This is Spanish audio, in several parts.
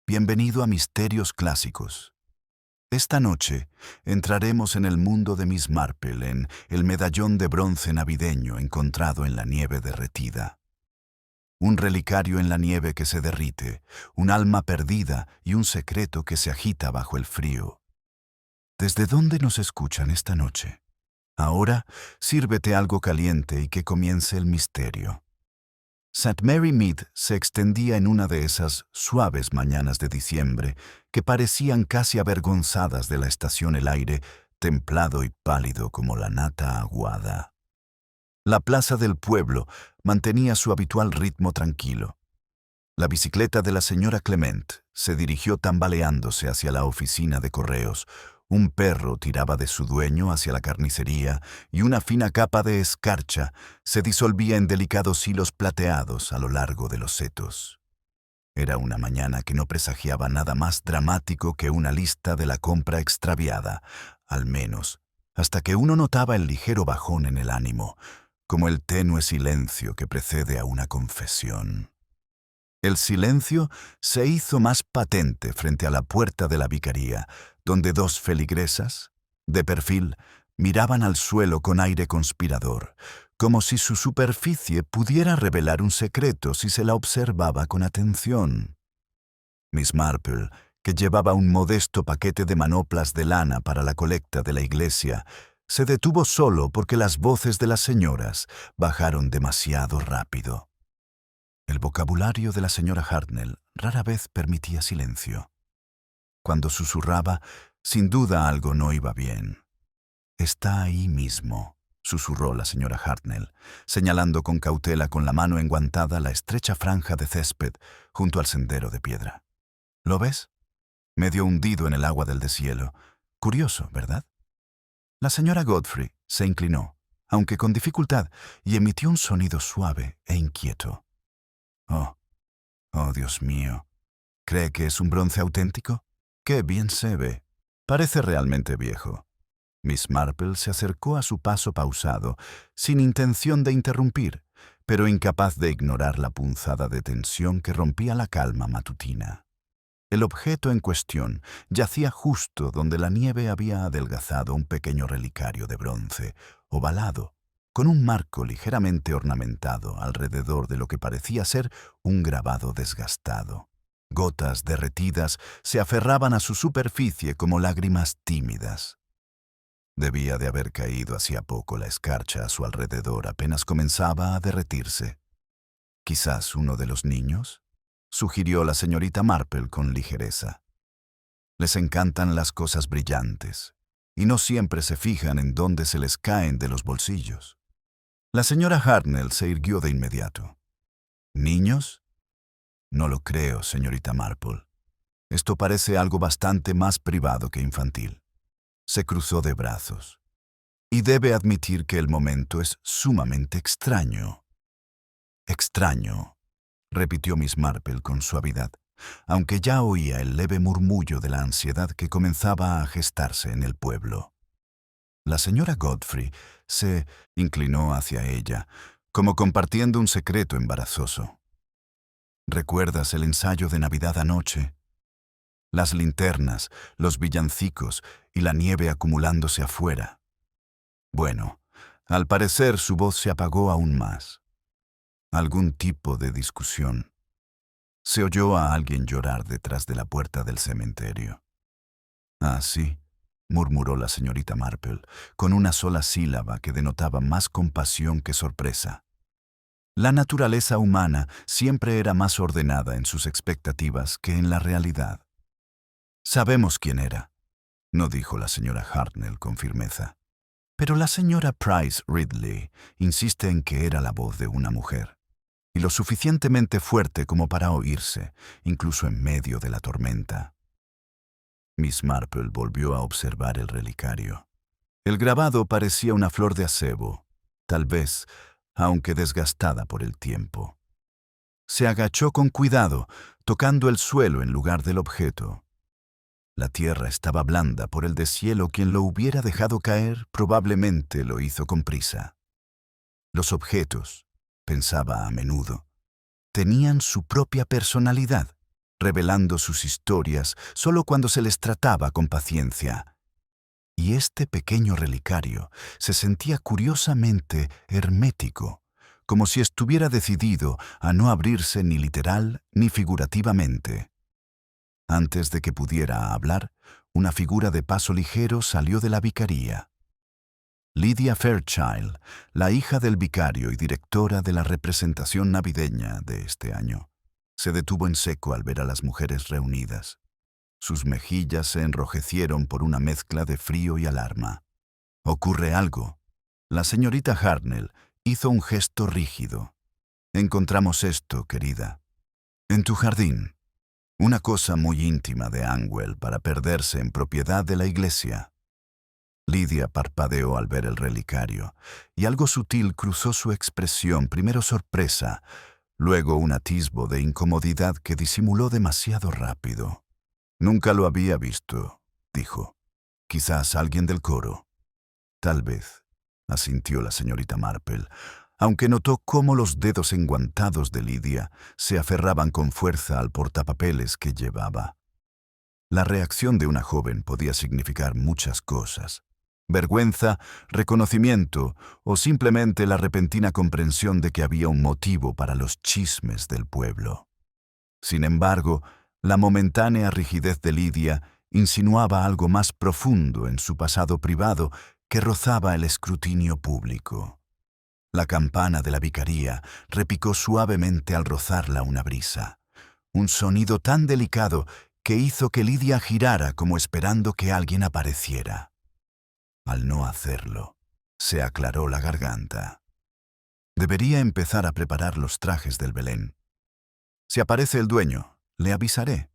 Bienvenido a Misterios Clásicos. Esta noche entraremos en el mundo de Miss Marple, en el medallón de bronce navideño encontrado en la nieve derretida. Un relicario en la nieve que se derrite, un alma perdida y un secreto que se agita bajo el frío. ¿Desde dónde nos escuchan esta noche? Ahora, sírvete algo caliente y que comience el misterio. St. Mary Mead se extendía en una de esas suaves mañanas de diciembre que parecían casi avergonzadas de la estación el aire, templado y pálido como la nata aguada. La plaza del pueblo mantenía su habitual ritmo tranquilo. La bicicleta de la señora Clement se dirigió tambaleándose hacia la oficina de correos. Un perro tiraba de su dueño hacia la carnicería y una fina capa de escarcha se disolvía en delicados hilos plateados a lo largo de los setos. Era una mañana que no presagiaba nada más dramático que una lista de la compra extraviada, al menos, hasta que uno notaba el ligero bajón en el ánimo, como el tenue silencio que precede a una confesión. El silencio se hizo más patente frente a la puerta de la vicaría, donde dos feligresas, de perfil, miraban al suelo con aire conspirador, como si su superficie pudiera revelar un secreto si se la observaba con atención. Miss Marple, que llevaba un modesto paquete de manoplas de lana para la colecta de la iglesia, se detuvo solo porque las voces de las señoras bajaron demasiado rápido. El vocabulario de la señora Hartnell rara vez permitía silencio. Cuando susurraba, sin duda algo no iba bien. «Está ahí mismo», susurró la señora Hartnell, señalando con cautela con la mano enguantada la estrecha franja de césped junto al sendero de piedra. «¿Lo ves? Medio hundido en el agua del deshielo. Curioso, ¿verdad?» La señora Godfrey se inclinó, aunque con dificultad, y emitió un sonido suave e inquieto. Oh, Dios mío. ¿Cree que es un bronce auténtico? ¡Qué bien se ve! Parece realmente viejo. Miss Marple se acercó a su paso pausado, sin intención de interrumpir, pero incapaz de ignorar la punzada de tensión que rompía la calma matutina. El objeto en cuestión yacía justo donde la nieve había adelgazado un pequeño relicario de bronce, ovalado, con un marco ligeramente ornamentado alrededor de lo que parecía ser un grabado desgastado. Gotas derretidas se aferraban a su superficie como lágrimas tímidas. Debía de haber caído hacía poco la escarcha a su alrededor, apenas comenzaba a derretirse. «¿Quizás uno de los niños?», sugirió la señorita Marple con ligereza. «Les encantan las cosas brillantes, y no siempre se fijan en dónde se les caen de los bolsillos». La señora Hartnell se irguió de inmediato. «¿Niños? No lo creo, señorita Marple. Esto parece algo bastante más privado que infantil». Se cruzó de brazos. «Y debe admitir que el momento es sumamente extraño». «Extraño», repitió Miss Marple con suavidad, aunque ya oía el leve murmullo de la ansiedad que comenzaba a gestarse en el pueblo. La señora Godfrey se inclinó hacia ella, como compartiendo un secreto embarazoso. «¿Recuerdas el ensayo de Navidad anoche? Las linternas, los villancicos y la nieve acumulándose afuera». Bueno, al parecer su voz se apagó aún más. Algún tipo de discusión. Se oyó a alguien llorar detrás de la puerta del cementerio. «Ah, sí», murmuró la señorita Marple, con una sola sílaba que denotaba más compasión que sorpresa. La naturaleza humana siempre era más ordenada en sus expectativas que en la realidad. «Sabemos quién era», no dijo la señora Hartnell con firmeza. «Pero la señora Price Ridley insiste en que era la voz de una mujer, y lo suficientemente fuerte como para oírse, incluso en medio de la tormenta». Miss Marple volvió a observar el relicario. El grabado parecía una flor de acebo, tal vez, aunque desgastada por el tiempo. Se agachó con cuidado, tocando el suelo en lugar del objeto. La tierra estaba blanda por el deshielo. Quien lo hubiera dejado caer probablemente lo hizo con prisa. Los objetos, pensaba a menudo, tenían su propia personalidad. revelando sus historias solo cuando se les trataba con paciencia. Y este pequeño relicario se sentía curiosamente hermético, como si estuviera decidido a no abrirse ni literal ni figurativamente. Antes de que pudiera hablar, una figura de paso ligero salió de la vicaría. Lydia Fairchild, la hija del vicario y directora de la representación navideña de este año, se detuvo en seco al ver a las mujeres reunidas. Sus mejillas se enrojecieron por una mezcla de frío y alarma. «¿Ocurre algo?» La señorita Hartnell hizo un gesto rígido. «Encontramos esto, querida. En tu jardín. Una cosa muy íntima de Angwell para perderse en propiedad de la iglesia». Lydia parpadeó al ver el relicario, y algo sutil cruzó su expresión, primero sorpresa, luego un atisbo de incomodidad que disimuló demasiado rápido. «Nunca lo había visto», dijo. «Quizás alguien del coro». «Tal vez», asintió la señorita Marple, aunque notó cómo los dedos enguantados de Lydia se aferraban con fuerza al portapapeles que llevaba. La reacción de una joven podía significar muchas cosas: vergüenza, reconocimiento o simplemente la repentina comprensión de que había un motivo para los chismes del pueblo. Sin embargo, la momentánea rigidez de Lydia insinuaba algo más profundo en su pasado privado que rozaba el escrutinio público. La campana de la vicaría repicó suavemente al rozarla una brisa, un sonido tan delicado que hizo que Lydia girara como esperando que alguien apareciera. Al no hacerlo, se aclaró la garganta. Debería empezar a preparar los trajes del Belén. Si aparece el dueño, le avisaré.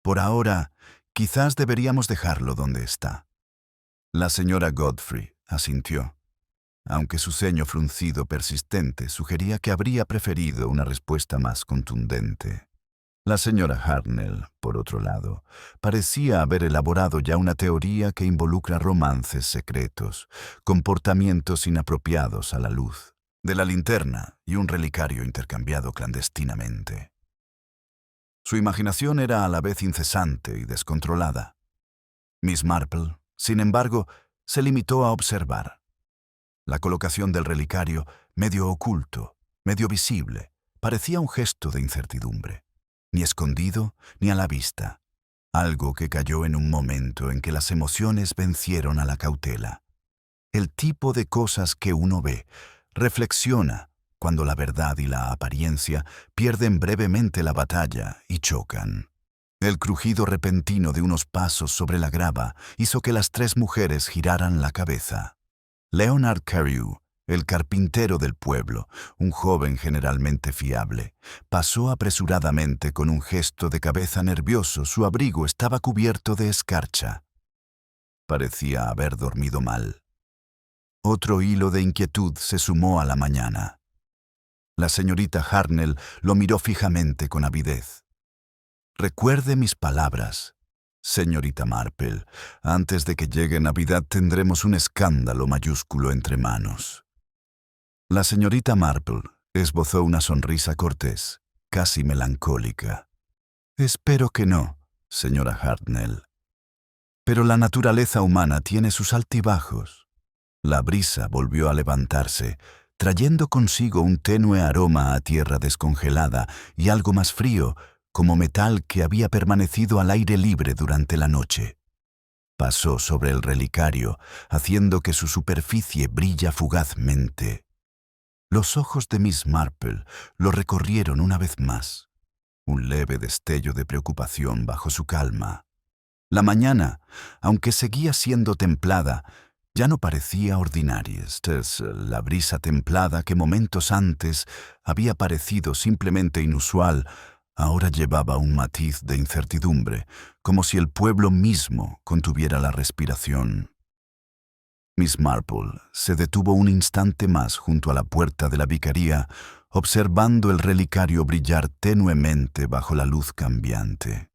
Por ahora, quizás deberíamos dejarlo donde está. La señora Godfrey asintió, aunque su ceño fruncido persistente sugería que habría preferido una respuesta más contundente. La señora Hartnell, por otro lado, parecía haber elaborado ya una teoría que involucra romances secretos, comportamientos inapropiados a la luz de la linterna y un relicario intercambiado clandestinamente. Su imaginación era a la vez incesante y descontrolada. Miss Marple, sin embargo, se limitó a observar. La colocación del relicario, medio oculto, medio visible, parecía un gesto de incertidumbre, ni escondido ni a la vista, algo que cayó en un momento en que las emociones vencieron a la cautela. El tipo de cosas que uno ve, reflexiona, cuando la verdad y la apariencia pierden brevemente la batalla y chocan. El crujido repentino de unos pasos sobre la grava hizo que las tres mujeres giraran la cabeza. Leonard Carew, el carpintero del pueblo, un joven generalmente fiable, pasó apresuradamente con un gesto de cabeza nervioso. Su abrigo estaba cubierto de escarcha. Parecía haber dormido mal. Otro hilo de inquietud se sumó a la mañana. La señorita Hartnell lo miró fijamente con avidez. «Recuerde mis palabras, señorita Marple. Antes de que llegue Navidad tendremos un escándalo mayúsculo entre manos». La señorita Marple esbozó una sonrisa cortés, casi melancólica. «Espero que no, señora Hartnell. Pero la naturaleza humana tiene sus altibajos». La brisa volvió a levantarse, trayendo consigo un tenue aroma a tierra descongelada y algo más frío, como metal que había permanecido al aire libre durante la noche. Pasó sobre el relicario, haciendo que su superficie brilla fugazmente. Los ojos de Miss Marple lo recorrieron una vez más, un leve destello de preocupación bajo su calma. La mañana, aunque seguía siendo templada, ya no parecía ordinaria. La brisa templada que momentos antes había parecido simplemente inusual, ahora llevaba un matiz de incertidumbre, como si el pueblo mismo contuviera la respiración. Miss Marple se detuvo un instante más junto a la puerta de la vicaría, observando el relicario brillar tenuemente bajo la luz cambiante.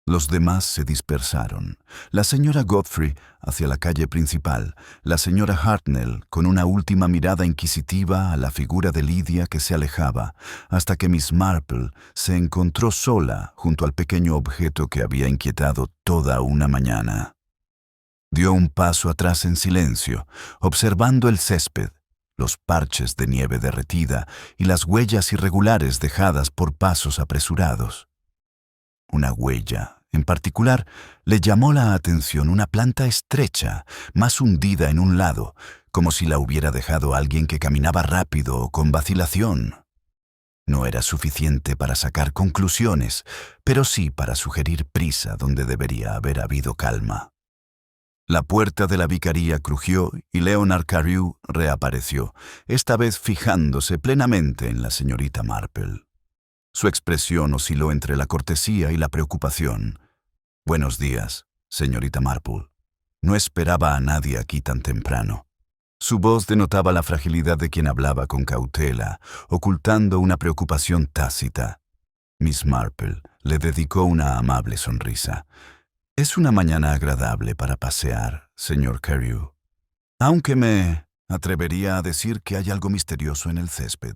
Los demás se dispersaron. La señora Godfrey hacia la calle principal, la señora Hartnell con una última mirada inquisitiva a la figura de Lidia que se alejaba, hasta que Miss Marple se encontró sola junto al pequeño objeto que había inquietado toda una mañana. Dio un paso atrás en silencio, observando el césped, los parches de nieve derretida y las huellas irregulares dejadas por pasos apresurados. Una huella, en particular, le llamó la atención una planta estrecha, más hundida en un lado, como si la hubiera dejado alguien que caminaba rápido o con vacilación. No era suficiente para sacar conclusiones, pero sí para sugerir prisa donde debería haber habido calma. La puerta de la vicaría crujió y Leonard Carew reapareció, esta vez fijándose plenamente en la señorita Marple. Su expresión osciló entre la cortesía y la preocupación. «Buenos días, señorita Marple. No esperaba a nadie aquí tan temprano». Su voz denotaba la fragilidad de quien hablaba con cautela, ocultando una preocupación tácita. Miss Marple le dedicó una amable sonrisa. «Es una mañana agradable para pasear, señor Carew. Aunque me atrevería a decir que hay algo misterioso en el césped».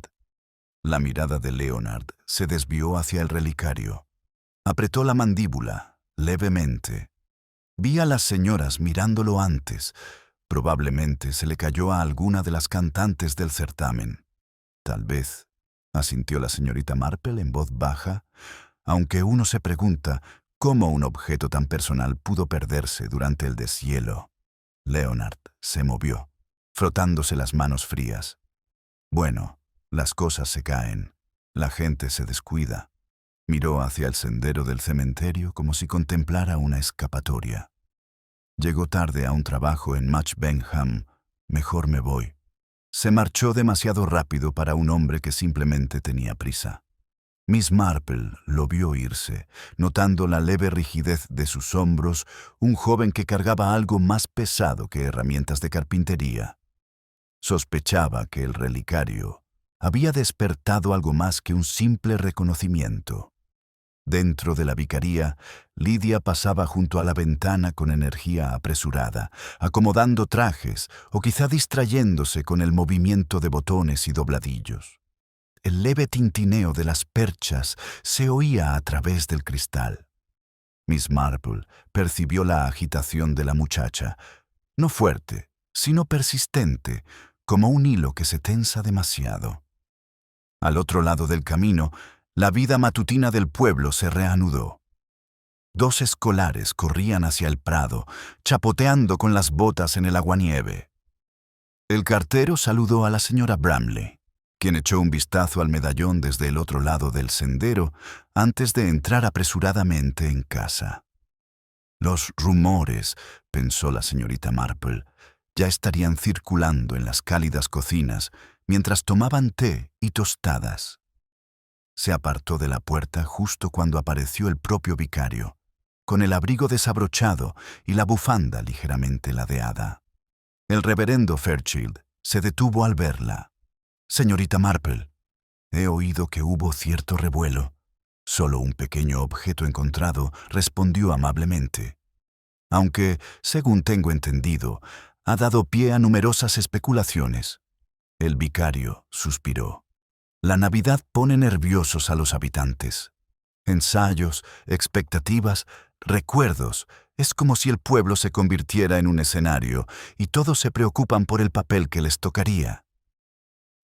La mirada de Leonard se desvió hacia el relicario. Apretó la mandíbula, levemente. Vi a las señoras mirándolo antes. Probablemente se le cayó a alguna de las cantantes del certamen. Tal vez, asintió la señorita Marple en voz baja, aunque uno se pregunta cómo un objeto tan personal pudo perderse durante el deshielo. Leonard se movió, frotándose las manos frías. Bueno, las cosas se caen, la gente se descuida. Miró hacia el sendero del cementerio como si contemplara una escapatoria. Llegó tarde a un trabajo en Match Benham. Mejor me voy. Se marchó demasiado rápido para un hombre que simplemente tenía prisa. Miss Marple lo vio irse, notando la leve rigidez de sus hombros, un joven que cargaba algo más pesado que herramientas de carpintería. Sospechaba que el relicario había despertado algo más que un simple reconocimiento. Dentro de la vicaría, Lidia pasaba junto a la ventana con energía apresurada, acomodando trajes o quizá distrayéndose con el movimiento de botones y dobladillos. El leve tintineo de las perchas se oía a través del cristal. Miss Marple percibió la agitación de la muchacha, no fuerte, sino persistente, como un hilo que se tensa demasiado. Al otro lado del camino, la vida matutina del pueblo se reanudó. 2 escolares corrían hacia el prado, chapoteando con las botas en el aguanieve. El cartero saludó a la señora Bramley, quien echó un vistazo al medallón desde el otro lado del sendero antes de entrar apresuradamente en casa. Los rumores, pensó la señorita Marple, ya estarían circulando en las cálidas cocinas mientras tomaban té y tostadas. Se apartó de la puerta justo cuando apareció el propio vicario, con el abrigo desabrochado y la bufanda ligeramente ladeada. El reverendo Fairchild se detuvo al verla. «Señorita Marple, he oído que hubo cierto revuelo». Solo un pequeño objeto encontrado, respondió amablemente. Aunque, según tengo entendido, ha dado pie a numerosas especulaciones. El vicario suspiró. La Navidad pone nerviosos a los habitantes. Ensayos, expectativas, recuerdos. Es como si el pueblo se convirtiera en un escenario y todos se preocupan por el papel que les tocaría.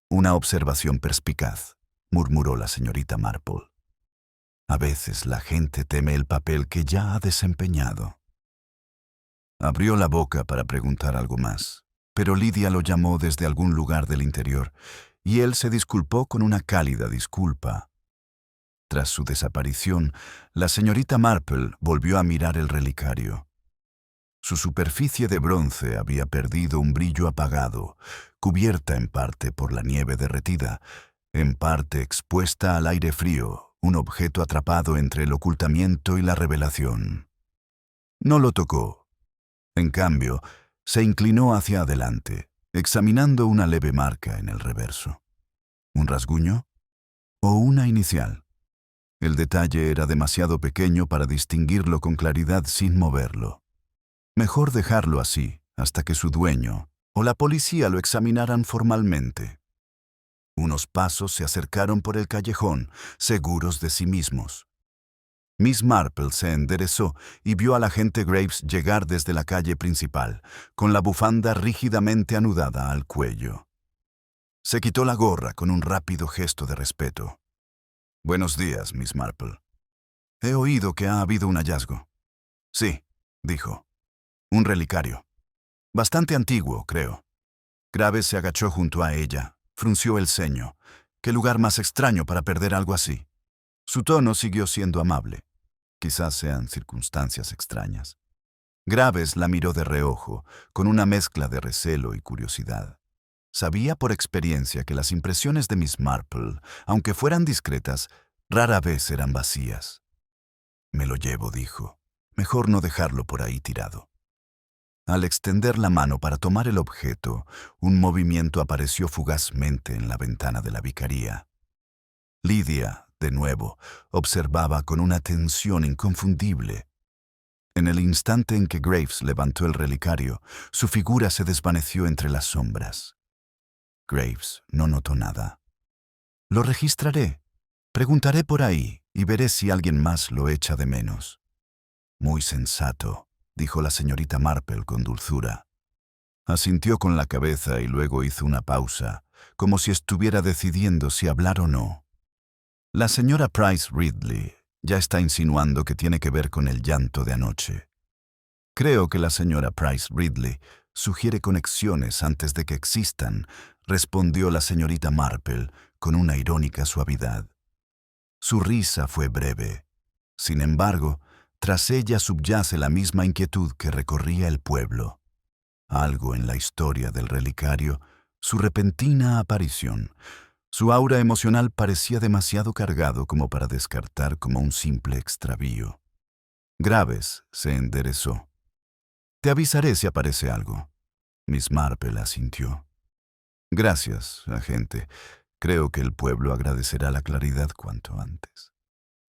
Una observación perspicaz, murmuró la señorita Marple. A veces la gente teme el papel que ya ha desempeñado. Abrió la boca para preguntar algo más, pero Lidia lo llamó desde algún lugar del interior, y él se disculpó con una cálida disculpa. Tras su desaparición, la señorita Marple volvió a mirar el relicario. Su superficie de bronce había perdido un brillo apagado, cubierta en parte por la nieve derretida, en parte expuesta al aire frío, un objeto atrapado entre el ocultamiento y la revelación. No lo tocó. En cambio, se inclinó hacia adelante, examinando una leve marca en el reverso. ¿Un rasguño? ¿O una inicial? El detalle era demasiado pequeño para distinguirlo con claridad sin moverlo. Mejor dejarlo así, hasta que su dueño o la policía lo examinaran formalmente. Unos pasos se acercaron por el callejón, seguros de sí mismos. Miss Marple se enderezó y vio al agente Graves llegar desde la calle principal, con la bufanda rígidamente anudada al cuello. Se quitó la gorra con un rápido gesto de respeto. «Buenos días, Miss Marple. He oído que ha habido un hallazgo». «Sí», dijo. «Un relicario. Bastante antiguo, creo». Graves se agachó junto a ella, frunció el ceño. «¿Qué lugar más extraño para perder algo así?» Su tono siguió siendo amable. Quizás sean circunstancias extrañas. Graves la miró de reojo, con una mezcla de recelo y curiosidad. Sabía por experiencia que las impresiones de Miss Marple, aunque fueran discretas, rara vez eran vacías. «Me lo llevo», dijo. «Mejor no dejarlo por ahí tirado». Al extender la mano para tomar el objeto, un movimiento apareció fugazmente en la ventana de la vicaría. Lydia, de nuevo, observaba con una atención inconfundible. En el instante en que Graves levantó el relicario, su figura se desvaneció entre las sombras. Graves no notó nada. «Lo registraré. Preguntaré por ahí y veré si alguien más lo echa de menos». «Muy sensato», dijo la señorita Marple con dulzura. Asintió con la cabeza y luego hizo una pausa, como si estuviera decidiendo si hablar o no. «La señora Price Ridley ya está insinuando que tiene que ver con el llanto de anoche. Creo que la señora Price Ridley sugiere conexiones antes de que existan», respondió la señorita Marple con una irónica suavidad. Su risa fue breve. Sin embargo, tras ella subyace la misma inquietud que recorría el pueblo. Algo en la historia del relicario, su repentina aparición. Su aura emocional parecía demasiado cargado como para descartar como un simple extravío. Graves se enderezó. «Te avisaré si aparece algo». Miss Marple asintió. «Gracias, agente. Creo que el pueblo agradecerá la claridad cuanto antes».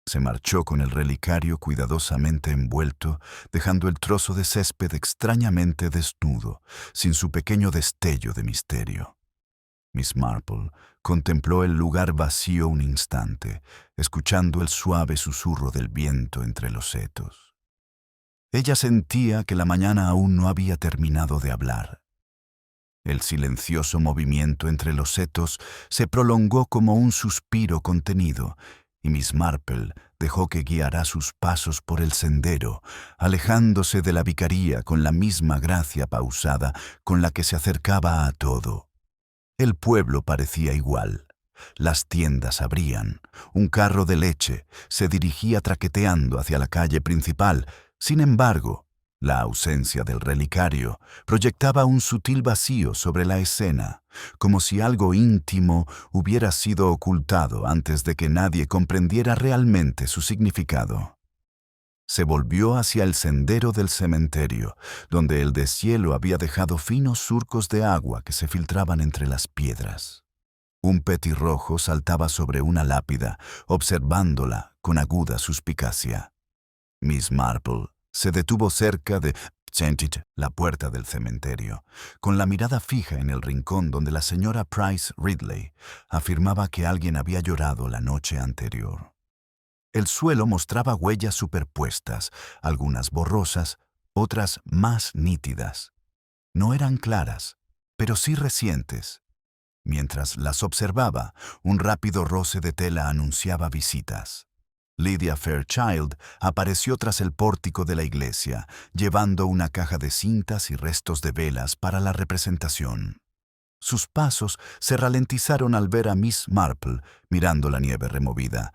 Se marchó con el relicario cuidadosamente envuelto, dejando el trozo de césped extrañamente desnudo, sin su pequeño destello de misterio. Miss Marple contempló el lugar vacío un instante, escuchando el suave susurro del viento entre los setos. Ella sentía que la mañana aún no había terminado de hablar. El silencioso movimiento entre los setos se prolongó como un suspiro contenido, y Miss Marple dejó que guiara sus pasos por el sendero, alejándose de la vicaría con la misma gracia pausada con la que se acercaba a todo. El pueblo parecía igual. Las tiendas abrían. Un carro de leche se dirigía traqueteando hacia la calle principal. Sin embargo, la ausencia del relicario proyectaba un sutil vacío sobre la escena, como si algo íntimo hubiera sido ocultado antes de que nadie comprendiera realmente su significado. Se volvió hacia el sendero del cementerio, donde el deshielo había dejado finos surcos de agua que se filtraban entre las piedras. Un petirrojo saltaba sobre una lápida, observándola con aguda suspicacia. Miss Marple se detuvo cerca de la puerta del cementerio, con la mirada fija en el rincón donde la señora Price Ridley afirmaba que alguien había llorado la noche anterior. El suelo mostraba huellas superpuestas, algunas borrosas, otras más nítidas. No eran claras, pero sí recientes. Mientras las observaba, un rápido roce de tela anunciaba visitas. Lydia Fairchild apareció tras el pórtico de la iglesia, llevando una caja de cintas y restos de velas para la representación. Sus pasos se ralentizaron al ver a Miss Marple mirando la nieve removida.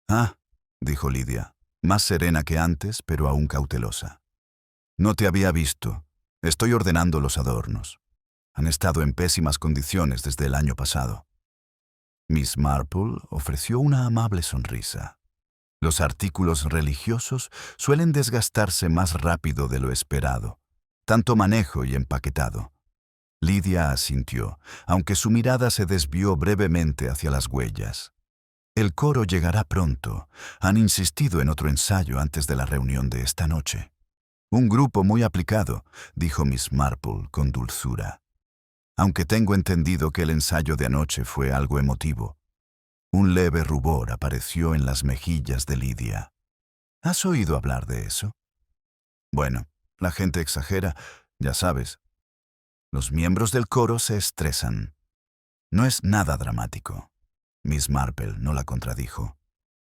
«Ah», dijo Lydia, más serena que antes, pero aún cautelosa. «No te había visto. Estoy ordenando los adornos. Han estado en pésimas condiciones desde el año pasado». Miss Marple ofreció una amable sonrisa. Los artículos religiosos suelen desgastarse más rápido de lo esperado. Tanto manejo y empaquetado. Lydia asintió, aunque su mirada se desvió brevemente hacia las huellas. El coro llegará pronto. Han insistido en otro ensayo antes de la reunión de esta noche. Un grupo muy aplicado, dijo Miss Marple con dulzura. Aunque tengo entendido que el ensayo de anoche fue algo emotivo. Un leve rubor apareció en las mejillas de Lidia. ¿Has oído hablar de eso? Bueno, la gente exagera, ya sabes. Los miembros del coro se estresan. No es nada dramático. Miss Marple no la contradijo.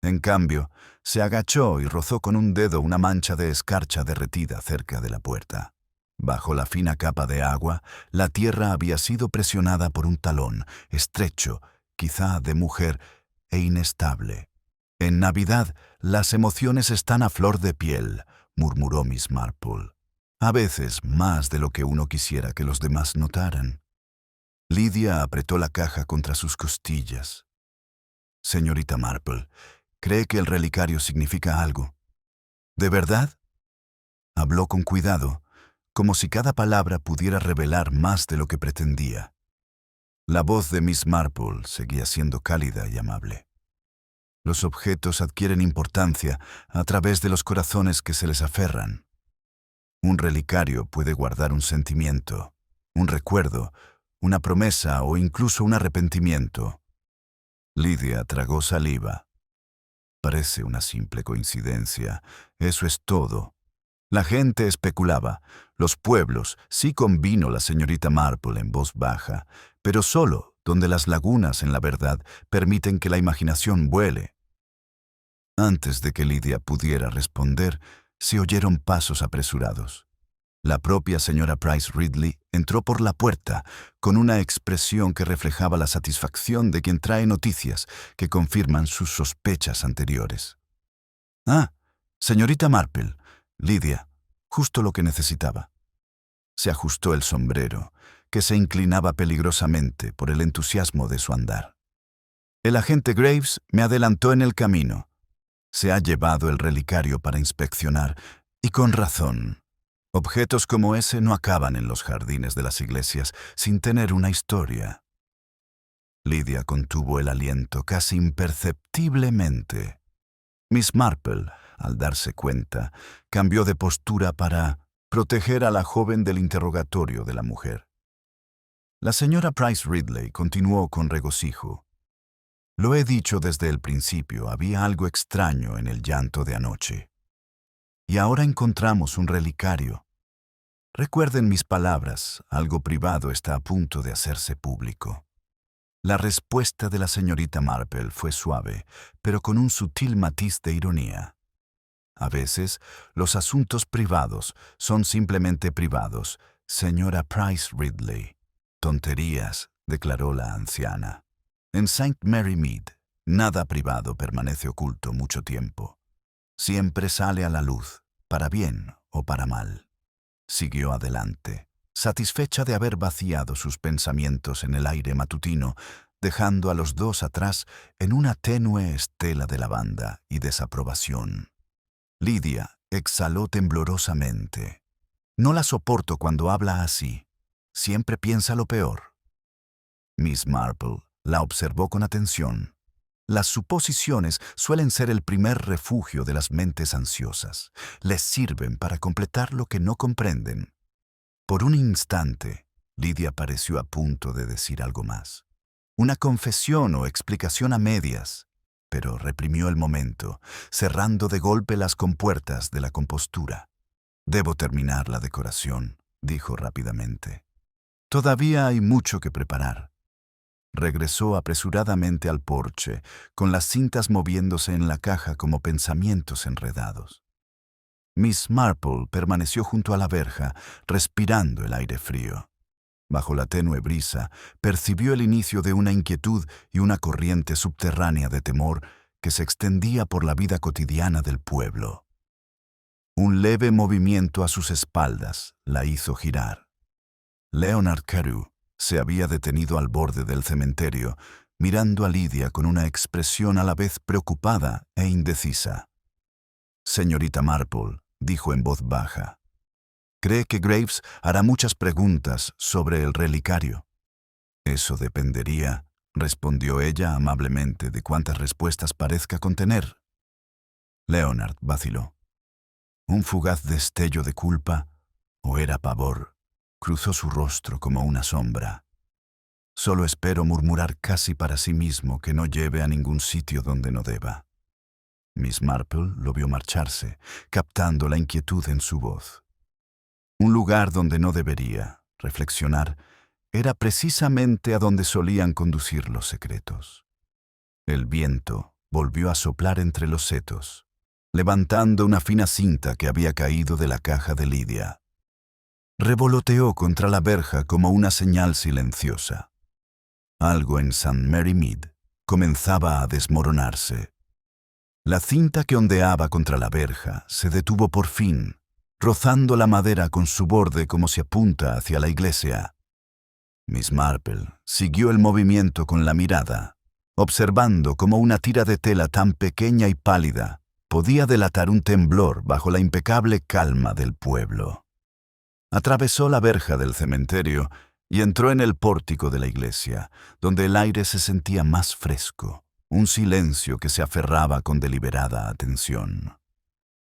En cambio, se agachó y rozó con un dedo una mancha de escarcha derretida cerca de la puerta. Bajo la fina capa de agua, la tierra había sido presionada por un talón, estrecho, quizá de mujer, e inestable. En Navidad, las emociones están a flor de piel, murmuró Miss Marple. A veces más de lo que uno quisiera que los demás notaran. Lidia apretó la caja contra sus costillas. Señorita Marple, ¿cree que el relicario significa algo? ¿De verdad? Habló con cuidado, como si cada palabra pudiera revelar más de lo que pretendía. La voz de Miss Marple seguía siendo cálida y amable. Los objetos adquieren importancia a través de los corazones que se les aferran. Un relicario puede guardar un sentimiento, un recuerdo, una promesa o incluso un arrepentimiento. Lidia tragó saliva. Parece una simple coincidencia. Eso es todo. La gente especulaba. Los pueblos, sí convino la señorita Marple en voz baja, pero solo donde las lagunas en la verdad permiten que la imaginación vuele. Antes de que Lidia pudiera responder, se oyeron pasos apresurados. La propia señora Price Ridley entró por la puerta con una expresión que reflejaba la satisfacción de quien trae noticias que confirman sus sospechas anteriores. «Ah, señorita Marple, Lidia, justo lo que necesitaba». Se ajustó el sombrero, que se inclinaba peligrosamente por el entusiasmo de su andar. «El agente Graves me adelantó en el camino. Se ha llevado el relicario para inspeccionar, y con razón. Objetos como ese no acaban en los jardines de las iglesias sin tener una historia». Lidia contuvo el aliento casi imperceptiblemente. Miss Marple, al darse cuenta, cambió de postura para proteger a la joven del interrogatorio de la mujer. La señora Price Ridley continuó con regocijo. «Lo he dicho desde el principio, había algo extraño en el llanto de anoche. Y ahora encontramos un relicario. Recuerden mis palabras, algo privado está a punto de hacerse público». La respuesta de la señorita Marple fue suave, pero con un sutil matiz de ironía. A veces, los asuntos privados son simplemente privados, señora Price Ridley. Tonterías, declaró la anciana. En St. Mary Mead, nada privado permanece oculto mucho tiempo. Siempre sale a la luz, para bien o para mal. Siguió adelante, satisfecha de haber vaciado sus pensamientos en el aire matutino, dejando a los dos atrás en una tenue estela de lavanda y desaprobación. Lidia exhaló temblorosamente. «No la soporto cuando habla así. Siempre piensa lo peor». Miss Marple la observó con atención. Las suposiciones suelen ser el primer refugio de las mentes ansiosas. Les sirven para completar lo que no comprenden. Por un instante, Lidia pareció a punto de decir algo más. Una confesión o explicación a medias, pero reprimió el momento, cerrando de golpe las compuertas de la compostura. «Debo terminar la decoración», dijo rápidamente. «Todavía hay mucho que preparar». Regresó apresuradamente al porche, con las cintas moviéndose en la caja como pensamientos enredados. Miss Marple permaneció junto a la verja, respirando el aire frío. Bajo la tenue brisa, percibió el inicio de una inquietud y una corriente subterránea de temor que se extendía por la vida cotidiana del pueblo. Un leve movimiento a sus espaldas la hizo girar. Leonard Carew se había detenido al borde del cementerio, mirando a Lidia con una expresión a la vez preocupada e indecisa. «Señorita Marple», dijo en voz baja, «¿cree que Graves hará muchas preguntas sobre el relicario?» «Eso dependería», respondió ella amablemente de cuantas respuestas parezca contener. Leonard vaciló. Un fugaz destello de culpa, o era pavor, cruzó su rostro como una sombra. Solo espero murmurar casi para sí mismo que no lleve a ningún sitio donde no deba. Miss Marple lo vio marcharse, captando la inquietud en su voz. Un lugar donde no debería reflexionar era precisamente a donde solían conducir los secretos. El viento volvió a soplar entre los setos, levantando una fina cinta que había caído de la caja de Lidia. Revoloteó contra la verja como una señal silenciosa. Algo en St. Mary Mead comenzaba a desmoronarse. La cinta que ondeaba contra la verja se detuvo por fin, rozando la madera con su borde como si apunta hacia la iglesia. Miss Marple siguió el movimiento con la mirada, observando cómo una tira de tela tan pequeña y pálida podía delatar un temblor bajo la impecable calma del pueblo. Atravesó la verja del cementerio y entró en el pórtico de la iglesia, donde el aire se sentía más fresco, un silencio que se aferraba con deliberada atención.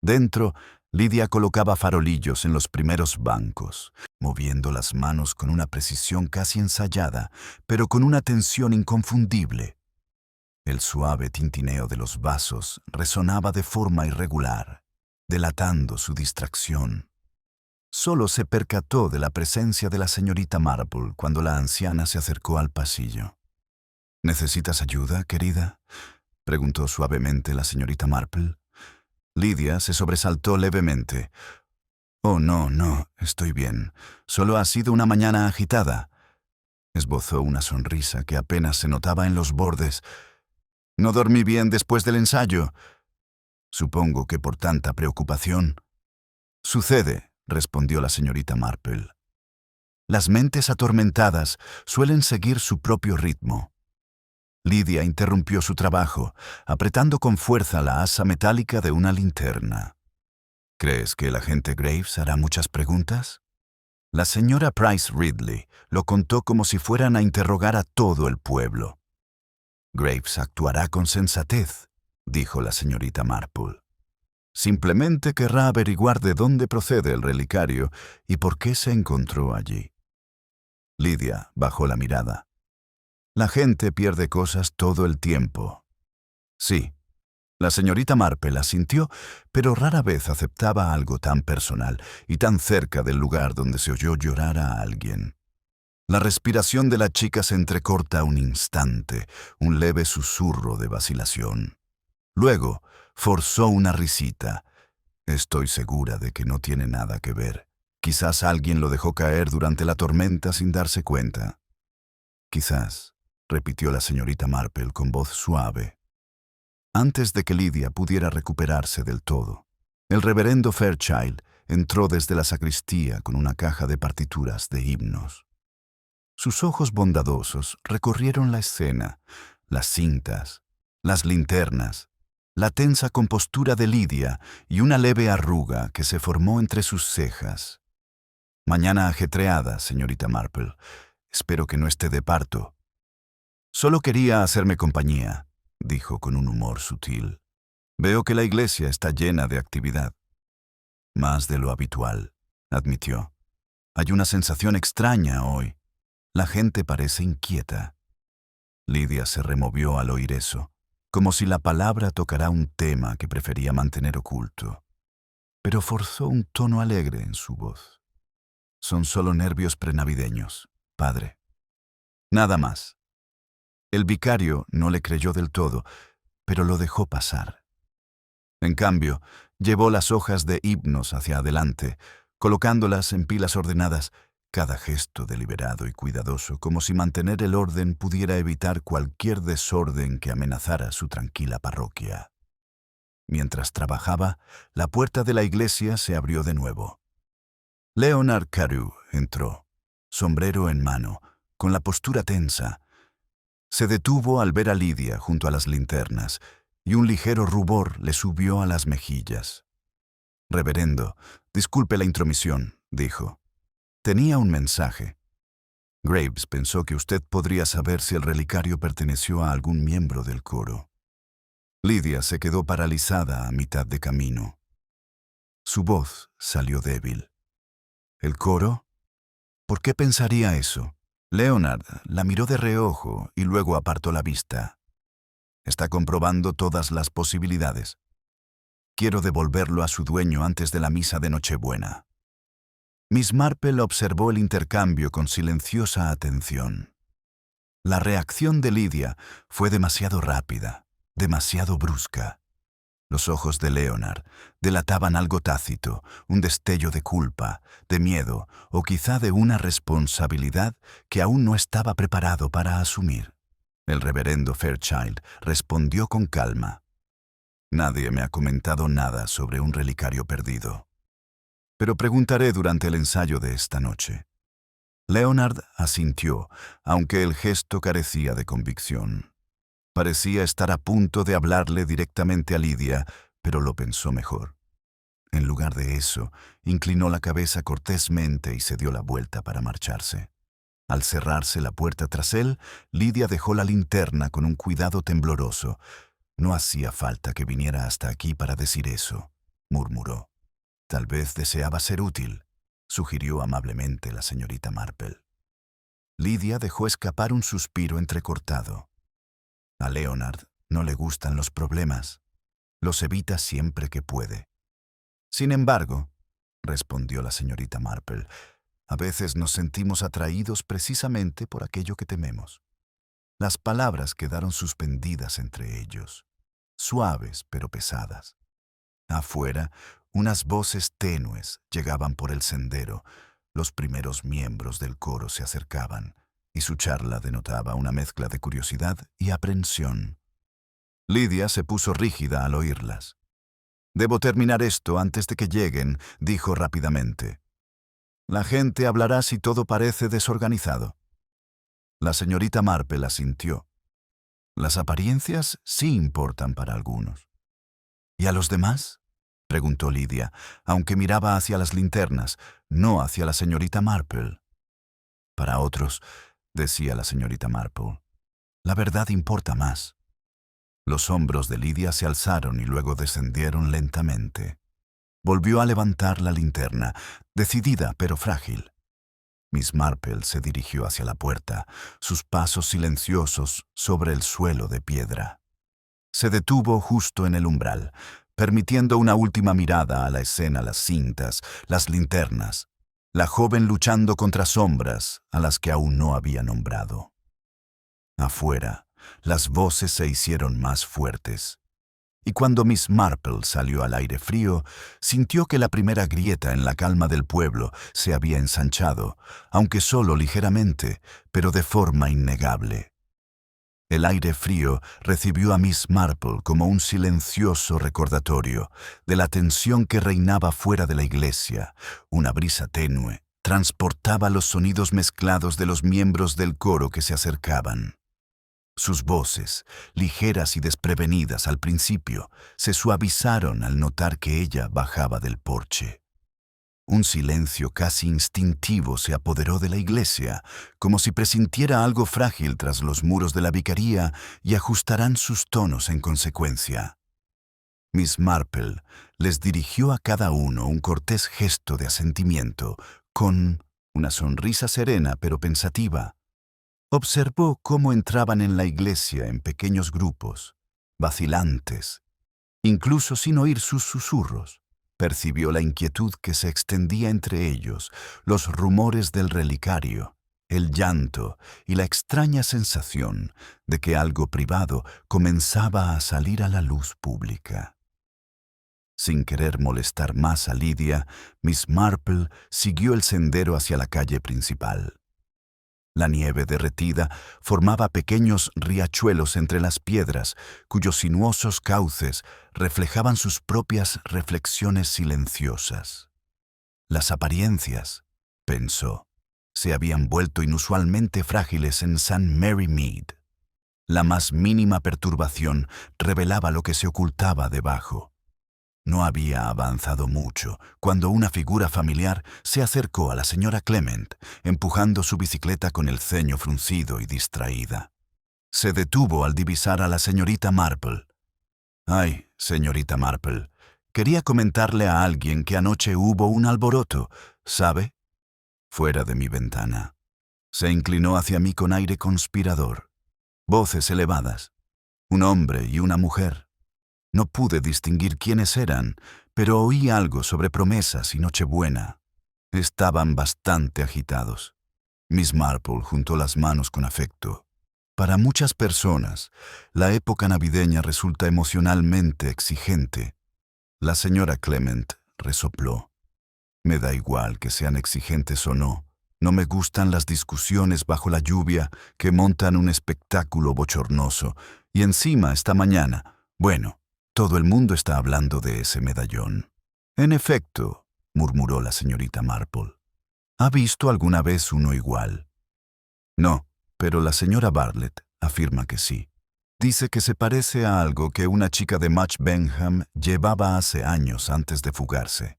Dentro, Lidia colocaba farolillos en los primeros bancos, moviendo las manos con una precisión casi ensayada, pero con una tensión inconfundible. El suave tintineo de los vasos resonaba de forma irregular, delatando su distracción. Solo se percató de la presencia de la señorita Marple cuando la anciana se acercó al pasillo. «¿Necesitas ayuda, querida?», preguntó suavemente la señorita Marple. Lidia se sobresaltó levemente. «Oh, no, estoy bien. Solo ha sido una mañana agitada». Esbozó una sonrisa que apenas se notaba en los bordes. «No dormí bien después del ensayo. Supongo que por tanta preocupación». «Sucede», respondió la señorita Marple. «Las mentes atormentadas suelen seguir su propio ritmo». Lidia interrumpió su trabajo, apretando con fuerza la asa metálica de una linterna. «¿Crees que el agente Graves hará muchas preguntas?». La señora Price Ridley lo contó como si fueran a interrogar a todo el pueblo. «Graves actuará con sensatez», dijo la señorita Marple. «Simplemente querrá averiguar de dónde procede el relicario y por qué se encontró allí». Lidia bajó la mirada. «La gente pierde cosas todo el tiempo». «Sí». La señorita Marple asintió, pero rara vez aceptaba algo tan personal y tan cerca del lugar donde se oyó llorar a alguien. La respiración de la chica se entrecorta un instante, un leve susurro de vacilación. Luego forzó una risita. «Estoy segura de que no tiene nada que ver. Quizás alguien lo dejó caer durante la tormenta sin darse cuenta». «Quizás», repitió la señorita Marple con voz suave. Antes de que Lidia pudiera recuperarse del todo, el reverendo Fairchild entró desde la sacristía con una caja de partituras de himnos. Sus ojos bondadosos recorrieron la escena, las cintas, las linternas, la tensa compostura de Lidia y una leve arruga que se formó entre sus cejas. «Mañana ajetreada, señorita Marple. Espero que no esté de parto». «Solo quería hacerme compañía», dijo con un humor sutil. «Veo que la iglesia está llena de actividad». «Más de lo habitual», admitió. «Hay una sensación extraña hoy. La gente parece inquieta». Lidia se removió al oír eso, como si la palabra tocara un tema que prefería mantener oculto. Pero forzó un tono alegre en su voz. «Son solo nervios prenavideños, padre. Nada más». El vicario no le creyó del todo, pero lo dejó pasar. En cambio, llevó las hojas de himnos hacia adelante, colocándolas en pilas ordenadas, cada gesto deliberado y cuidadoso, como si mantener el orden pudiera evitar cualquier desorden que amenazara su tranquila parroquia. Mientras trabajaba, la puerta de la iglesia se abrió de nuevo. Leonard Carew entró, sombrero en mano, con la postura tensa. Se detuvo al ver a Lidia junto a las linternas, y un ligero rubor le subió a las mejillas. «Reverendo, disculpe la intromisión», dijo. «Tenía un mensaje». Graves pensó que usted podría saber si el relicario perteneció a algún miembro del coro. Lydia se quedó paralizada a mitad de camino. Su voz salió débil. ¿El coro? ¿Por qué pensaría eso? Leonard la miró de reojo y luego apartó la vista. Está comprobando todas las posibilidades. Quiero devolverlo a su dueño antes de la misa de Nochebuena. Miss Marple observó el intercambio con silenciosa atención. La reacción de Lydia fue demasiado rápida, demasiado brusca. Los ojos de Leonard delataban algo tácito, un destello de culpa, de miedo o quizá de una responsabilidad que aún no estaba preparado para asumir. El reverendo Fairchild respondió con calma. Nadie me ha comentado nada sobre un relicario perdido. Pero preguntaré durante el ensayo de esta noche. Leonard asintió, aunque el gesto carecía de convicción. Parecía estar a punto de hablarle directamente a Lydia, pero lo pensó mejor. En lugar de eso, inclinó la cabeza cortésmente y se dio la vuelta para marcharse. Al cerrarse la puerta tras él, Lydia dejó la linterna con un cuidado tembloroso. No hacía falta que viniera hasta aquí para decir eso, murmuró. Tal vez deseaba ser útil, sugirió amablemente la señorita Marple. Lydia dejó escapar un suspiro entrecortado. A Leonard no le gustan los problemas. Los evita siempre que puede. Sin embargo, respondió la señorita Marple, a veces nos sentimos atraídos precisamente por aquello que tememos. Las palabras quedaron suspendidas entre ellos, suaves pero pesadas. Afuera, unas voces tenues llegaban por el sendero. Los primeros miembros del coro se acercaban, y su charla denotaba una mezcla de curiosidad y aprensión. Lydia se puso rígida al oírlas. «Debo terminar esto antes de que lleguen», dijo rápidamente. «La gente hablará si todo parece desorganizado». La señorita Marple asintió. «Las apariencias sí importan para algunos». «¿Y a los demás?», preguntó Lydia, aunque miraba hacia las linternas, no hacia la señorita Marple. «Para otros», decía la señorita Marple, «la verdad importa más». Los hombros de Lydia se alzaron y luego descendieron lentamente. Volvió a levantar la linterna, decidida pero frágil. Miss Marple se dirigió hacia la puerta, sus pasos silenciosos sobre el suelo de piedra. Se detuvo justo en el umbral, permitiendo una última mirada a la escena, las cintas, las linternas, la joven luchando contra sombras a las que aún no había nombrado. Afuera, las voces se hicieron más fuertes, y cuando Miss Marple salió al aire frío, sintió que la primera grieta en la calma del pueblo se había ensanchado, aunque solo ligeramente, pero de forma innegable. El aire frío recibió a Miss Marple como un silencioso recordatorio de la tensión que reinaba fuera de la iglesia. Una brisa tenue transportaba los sonidos mezclados de los miembros del coro que se acercaban. Sus voces, ligeras y desprevenidas al principio, se suavizaron al notar que ella bajaba del porche. Un silencio casi instintivo se apoderó de la iglesia, como si presintiera algo frágil tras los muros de la vicaría y ajustarán sus tonos en consecuencia. Miss Marple les dirigió a cada uno un cortés gesto de asentimiento, con una sonrisa serena pero pensativa. Observó cómo entraban en la iglesia en pequeños grupos, vacilantes, incluso sin oír sus susurros. Percibió la inquietud que se extendía entre ellos, los rumores del relicario, el llanto y la extraña sensación de que algo privado comenzaba a salir a la luz pública. Sin querer molestar más a Lydia, Miss Marple siguió el sendero hacia la calle principal. La nieve derretida formaba pequeños riachuelos entre las piedras, cuyos sinuosos cauces reflejaban sus propias reflexiones silenciosas. Las apariencias, pensó, se habían vuelto inusualmente frágiles en St. Mary Mead. La más mínima perturbación revelaba lo que se ocultaba debajo. No había avanzado mucho cuando una figura familiar se acercó a la señora Clement, empujando su bicicleta con el ceño fruncido y distraída. Se detuvo al divisar a la señorita Marple. «Ay, señorita Marple, quería comentarle a alguien que anoche hubo un alboroto, ¿sabe?», fuera de mi ventana. Se inclinó hacia mí con aire conspirador. Voces elevadas. Un hombre y una mujer. No pude distinguir quiénes eran, pero oí algo sobre promesas y Nochebuena. Estaban bastante agitados. Miss Marple juntó las manos con afecto. Para muchas personas, la época navideña resulta emocionalmente exigente. La señora Clement resopló. Me da igual que sean exigentes o no. No me gustan las discusiones bajo la lluvia que montan un espectáculo bochornoso. Y encima, esta mañana, bueno, todo el mundo está hablando de ese medallón. En efecto, murmuró la señorita Marple. ¿Ha visto alguna vez uno igual? No, pero la señora Bartlett afirma que sí. Dice que se parece a algo que una chica de Match Benham llevaba hace años antes de fugarse.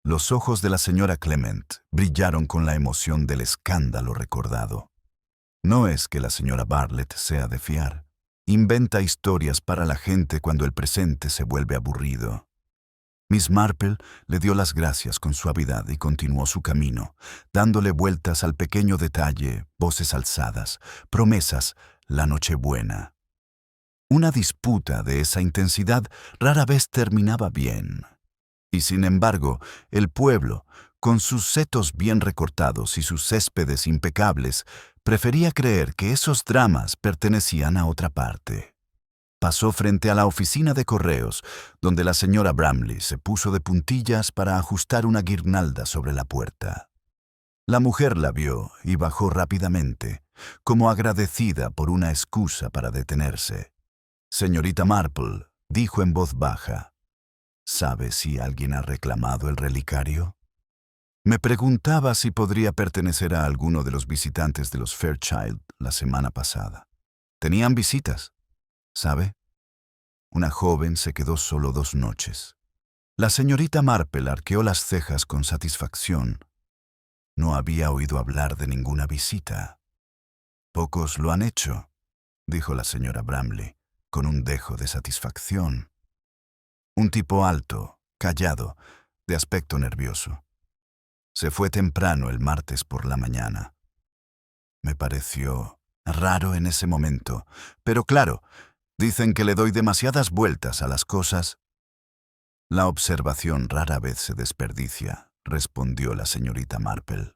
Los ojos de la señora Clement brillaron con la emoción del escándalo recordado. No es que la señora Bartlett sea de fiar. Inventa historias para la gente cuando el presente se vuelve aburrido. Miss Marple le dio las gracias con suavidad y continuó su camino, dándole vueltas al pequeño detalle, voces alzadas, promesas, la Nochebuena. Una disputa de esa intensidad rara vez terminaba bien. Y sin embargo, el pueblo, con sus setos bien recortados y sus céspedes impecables, prefería creer que esos dramas pertenecían a otra parte. Pasó frente a la oficina de correos, donde la señora Bramley se puso de puntillas para ajustar una guirnalda sobre la puerta. La mujer la vio y bajó rápidamente, como agradecida por una excusa para detenerse. «Señorita Marple», dijo en voz baja, ¿sabe si alguien ha reclamado el relicario? Me preguntaba si podría pertenecer a alguno de los visitantes de los Fairchild la semana pasada. Tenían visitas, ¿sabe? Una joven se quedó solo 2 noches. La señorita Marple arqueó las cejas con satisfacción. No había oído hablar de ninguna visita. «Pocos lo han hecho», dijo la señora Bramley, con un dejo de satisfacción. Un tipo alto, callado, de aspecto nervioso. Se fue temprano el martes por la mañana. Me pareció raro en ese momento, pero claro, dicen que le doy demasiadas vueltas a las cosas. La observación rara vez se desperdicia, respondió la señorita Marple.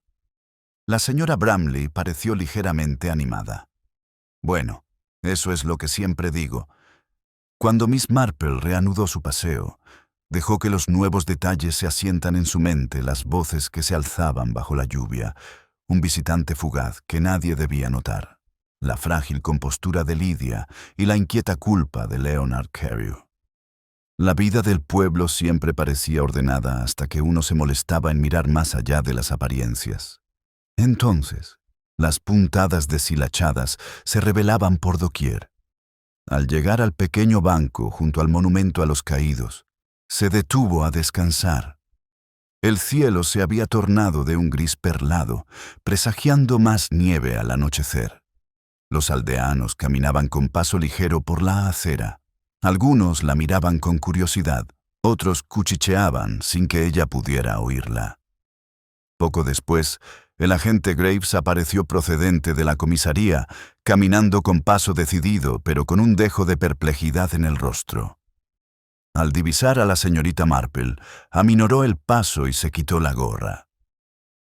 La señora Bramley pareció ligeramente animada. Bueno, eso es lo que siempre digo. Cuando Miss Marple reanudó su paseo, dejó que los nuevos detalles se asientan en su mente, las voces que se alzaban bajo la lluvia, un visitante fugaz que nadie debía notar, la frágil compostura de Lydia y la inquieta culpa de Leonard Carew. La vida del pueblo siempre parecía ordenada hasta que uno se molestaba en mirar más allá de las apariencias. Entonces, las puntadas deshilachadas se revelaban por doquier. Al llegar al pequeño banco junto al monumento a los caídos, se detuvo a descansar. El cielo se había tornado de un gris perlado, presagiando más nieve al anochecer. Los aldeanos caminaban con paso ligero por la acera. Algunos la miraban con curiosidad, otros cuchicheaban sin que ella pudiera oírla. Poco después, el agente Graves apareció procedente de la comisaría, caminando con paso decidido, pero con un dejo de perplejidad en el rostro. Al divisar a la señorita Marple, aminoró el paso y se quitó la gorra.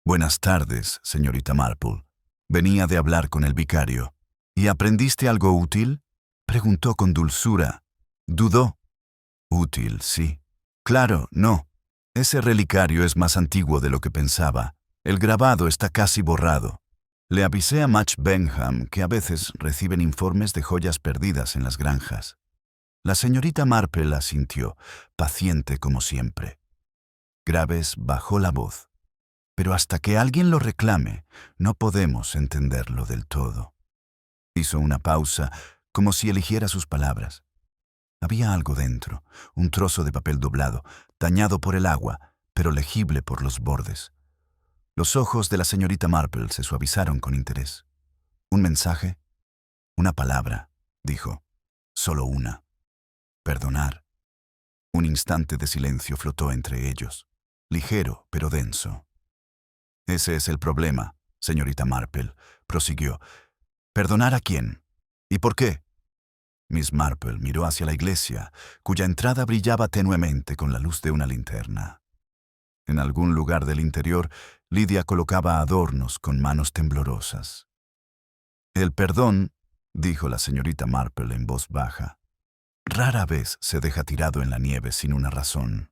«Buenas tardes, señorita Marple. Venía de hablar con el vicario. ¿Y aprendiste algo útil?», preguntó con dulzura. Dudó. «Útil, sí. Claro, no. Ese relicario es más antiguo de lo que pensaba. El grabado está casi borrado. Le avisé a Match Benham que a veces reciben informes de joyas perdidas en las granjas». La señorita Marple asintió, paciente como siempre. Graves bajó la voz. «Pero hasta que alguien lo reclame, no podemos entenderlo del todo». Hizo una pausa, como si eligiera sus palabras. Había algo dentro, un trozo de papel doblado, dañado por el agua, pero legible por los bordes. Los ojos de la señorita Marple se suavizaron con interés. ¿Un mensaje? Una palabra, dijo. Solo una. Perdonar. Un instante de silencio flotó entre ellos, ligero pero denso. Ese es el problema, señorita Marple, prosiguió. ¿Perdonar a quién? ¿Y por qué? Miss Marple miró hacia la iglesia, cuya entrada brillaba tenuemente con la luz de una linterna. En algún lugar del interior, Lidia colocaba adornos con manos temblorosas. El perdón, dijo la señorita Marple en voz baja, rara vez se deja tirado en la nieve sin una razón.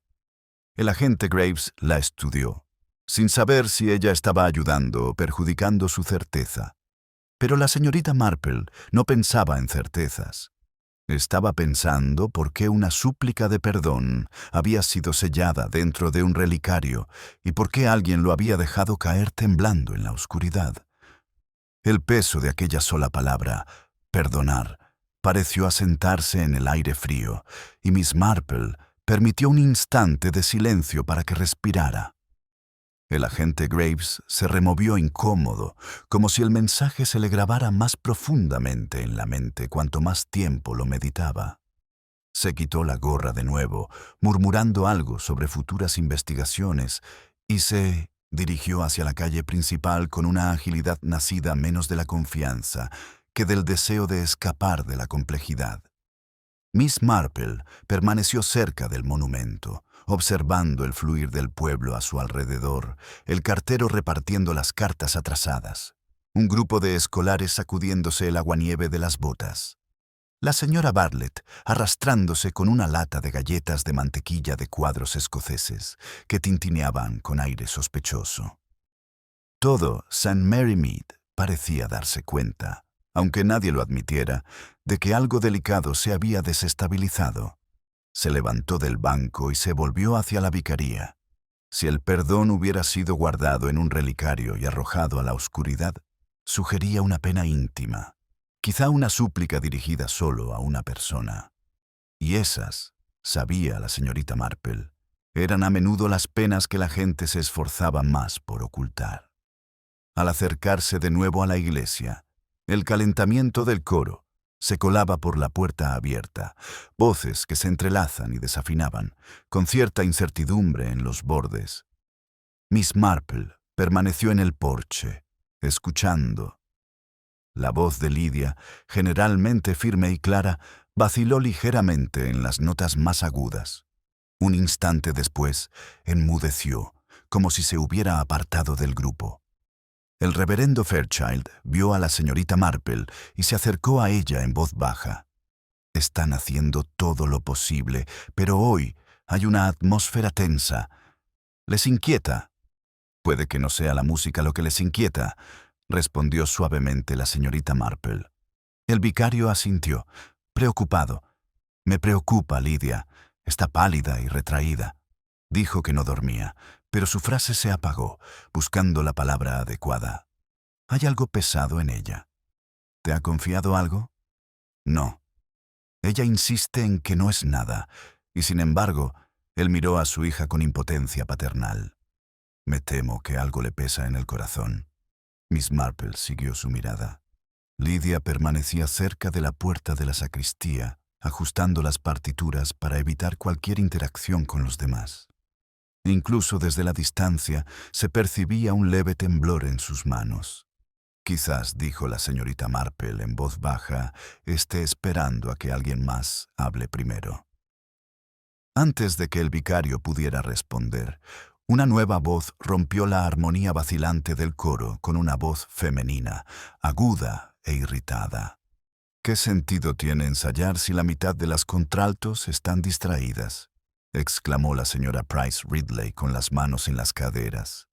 El agente Graves la estudió, sin saber si ella estaba ayudando o perjudicando su certeza. Pero la señorita Marple no pensaba en certezas. Estaba pensando por qué una súplica de perdón había sido sellada dentro de un relicario y por qué alguien lo había dejado caer temblando en la oscuridad. El peso de aquella sola palabra, perdonar, pareció asentarse en el aire frío, y Miss Marple permitió un instante de silencio para que respirara. El agente Graves se removió incómodo, como si el mensaje se le grabara más profundamente en la mente cuanto más tiempo lo meditaba. Se quitó la gorra de nuevo, murmurando algo sobre futuras investigaciones, y se dirigió hacia la calle principal con una agilidad nacida menos de la confianza que del deseo de escapar de la complejidad. Miss Marple permaneció cerca del monumento, observando el fluir del pueblo a su alrededor, el cartero repartiendo las cartas atrasadas, un grupo de escolares sacudiéndose el aguanieve de las botas, la señora Bartlett arrastrándose con una lata de galletas de mantequilla de cuadros escoceses que tintineaban con aire sospechoso. Todo St. Mary Mead parecía darse cuenta, aunque nadie lo admitiera, de que algo delicado se había desestabilizado. Se levantó del banco y se volvió hacia la vicaría. Si el perdón hubiera sido guardado en un relicario y arrojado a la oscuridad, sugería una pena íntima, quizá una súplica dirigida solo a una persona. Y esas, sabía la señorita Marple, eran a menudo las penas que la gente se esforzaba más por ocultar. Al acercarse de nuevo a la iglesia, el calentamiento del coro se colaba por la puerta abierta, voces que se entrelazan y desafinaban, con cierta incertidumbre en los bordes. Miss Marple permaneció en el porche, escuchando. La voz de Lidia, generalmente firme y clara, vaciló ligeramente en las notas más agudas. Un instante después, enmudeció, como si se hubiera apartado del grupo. El reverendo Fairchild vio a la señorita Marple y se acercó a ella en voz baja. Están haciendo todo lo posible, pero hoy hay una atmósfera tensa. ¿Les inquieta? Puede que no sea la música lo que les inquieta, respondió suavemente la señorita Marple. El vicario asintió, preocupado. Me preocupa, Lidia. Está pálida y retraída. Dijo que no dormía, pero su frase se apagó, buscando la palabra adecuada. Hay algo pesado en ella. ¿Te ha confiado algo? No. Ella insiste en que no es nada, y sin embargo, él miró a su hija con impotencia paternal. Me temo que algo le pesa en el corazón. Miss Marple siguió su mirada. Lidia permanecía cerca de la puerta de la sacristía, ajustando las partituras para evitar cualquier interacción con los demás. Incluso desde la distancia se percibía un leve temblor en sus manos. Quizás, dijo la señorita Marple en voz baja, esté esperando a que alguien más hable primero. Antes de que el vicario pudiera responder, una nueva voz rompió la armonía vacilante del coro con una voz femenina, aguda e irritada. ¿Qué sentido tiene ensayar si la mitad de las contraltos están distraídas?, exclamó la señora Price Ridley con las manos en las caderas.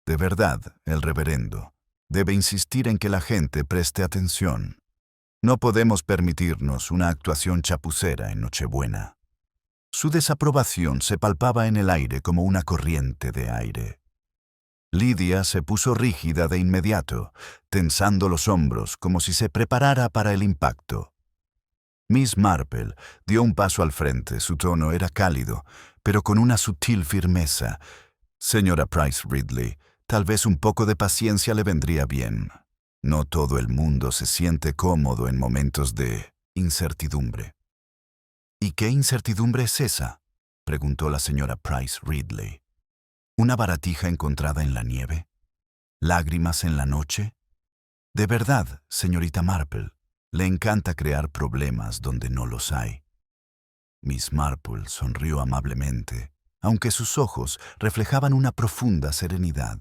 De verdad, el reverendo debe insistir en que la gente preste atención. No podemos permitirnos una actuación chapucera en Nochebuena. Su desaprobación se palpaba en el aire como una corriente de aire. Lidia se puso rígida de inmediato, tensando los hombros como si se preparara para el impacto. Miss Marple dio un paso al frente. Su tono era cálido, pero con una sutil firmeza. Señora Price Ridley, tal vez un poco de paciencia le vendría bien. No todo el mundo se siente cómodo en momentos de incertidumbre. ¿Y qué incertidumbre es esa?, preguntó la señora Price Ridley. ¿Una baratija encontrada en la nieve? ¿Lágrimas en la noche? De verdad, señorita Marple, le encanta crear problemas donde no los hay. Miss Marple sonrió amablemente, aunque sus ojos reflejaban una profunda serenidad.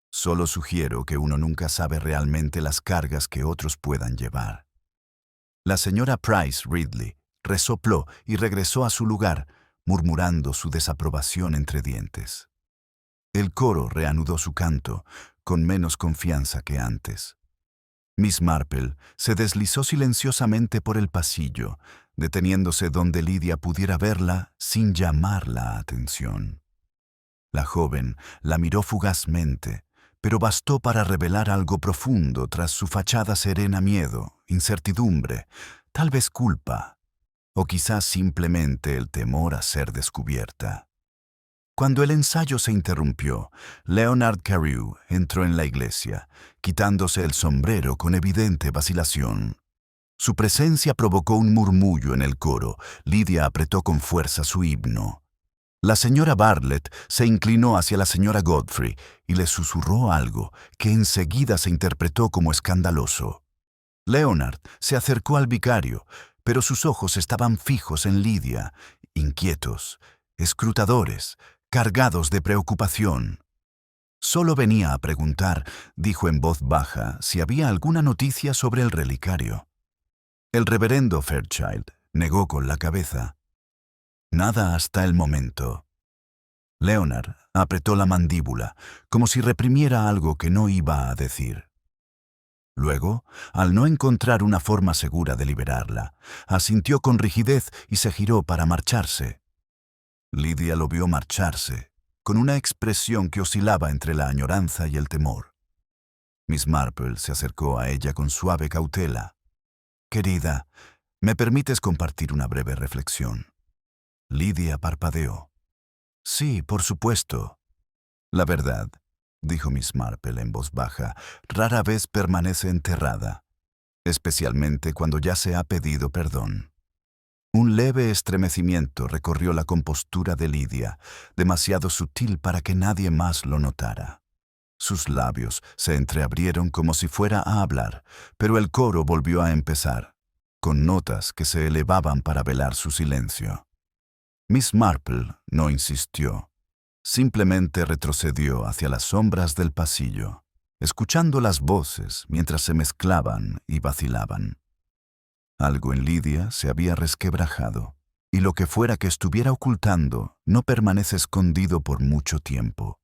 Solo sugiero que uno nunca sabe realmente las cargas que otros puedan llevar. La señora Price Ridley resopló y regresó a su lugar, murmurando su desaprobación entre dientes. El coro reanudó su canto, con menos confianza que antes. Miss Marple se deslizó silenciosamente por el pasillo, deteniéndose donde Lydia pudiera verla sin llamar la atención. La joven la miró fugazmente, pero bastó para revelar algo profundo tras su fachada serena: miedo, incertidumbre, tal vez culpa, o quizás simplemente el temor a ser descubierta. Cuando el ensayo se interrumpió, Leonard Carew entró en la iglesia, quitándose el sombrero con evidente vacilación. Su presencia provocó un murmullo en el coro. Lydia apretó con fuerza su himno. La señora Bartlett se inclinó hacia la señora Godfrey y le susurró algo que enseguida se interpretó como escandaloso. Leonard se acercó al vicario, pero sus ojos estaban fijos en Lydia, inquietos, escrutadores, cargados de preocupación. Solo venía a preguntar, dijo en voz baja, si había alguna noticia sobre el relicario. El reverendo Fairchild negó con la cabeza. Nada hasta el momento. Leonard apretó la mandíbula, como si reprimiera algo que no iba a decir. Luego, al no encontrar una forma segura de liberarla, asintió con rigidez y se giró para marcharse. Lydia lo vio marcharse, con una expresión que oscilaba entre la añoranza y el temor. Miss Marple se acercó a ella con suave cautela. «Querida, ¿me permites compartir una breve reflexión?» Lydia parpadeó. «Sí, por supuesto». «La verdad», dijo Miss Marple en voz baja, «rara vez permanece enterrada, especialmente cuando ya se ha pedido perdón». Un leve estremecimiento recorrió la compostura de Lydia, demasiado sutil para que nadie más lo notara. Sus labios se entreabrieron como si fuera a hablar, pero el coro volvió a empezar, con notas que se elevaban para velar su silencio. Miss Marple no insistió. Simplemente retrocedió hacia las sombras del pasillo, escuchando las voces mientras se mezclaban y vacilaban. Algo en Lydia se había resquebrajado, y lo que fuera que estuviera ocultando no permanece escondido por mucho tiempo.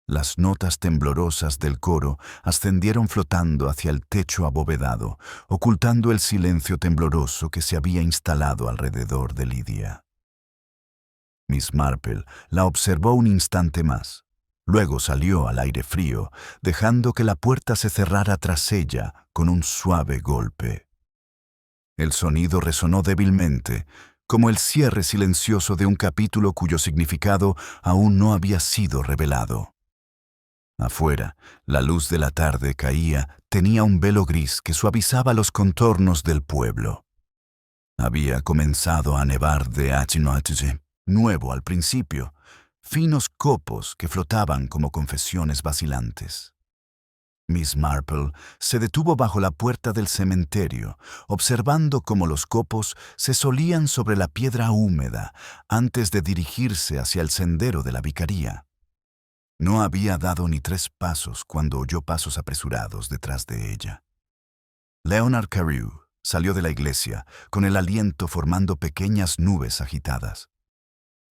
Las notas temblorosas del coro ascendieron flotando hacia el techo abovedado, ocultando el silencio tembloroso que se había instalado alrededor de Lydia. Miss Marple la observó un instante más. Luego salió al aire frío, dejando que la puerta se cerrara tras ella con un suave golpe. El sonido resonó débilmente, como el cierre silencioso de un capítulo cuyo significado aún no había sido revelado. Afuera, la luz de la tarde caía, tenía un velo gris que suavizaba los contornos del pueblo. Había comenzado a nevar de noche, nuevo al principio, finos copos que flotaban como confesiones vacilantes. Miss Marple se detuvo bajo la puerta del cementerio, observando cómo los copos se solían sobre la piedra húmeda antes de dirigirse hacia el sendero de la vicaría. No había dado ni 3 pasos cuando oyó pasos apresurados detrás de ella. Leonard Carew salió de la iglesia, con el aliento formando pequeñas nubes agitadas.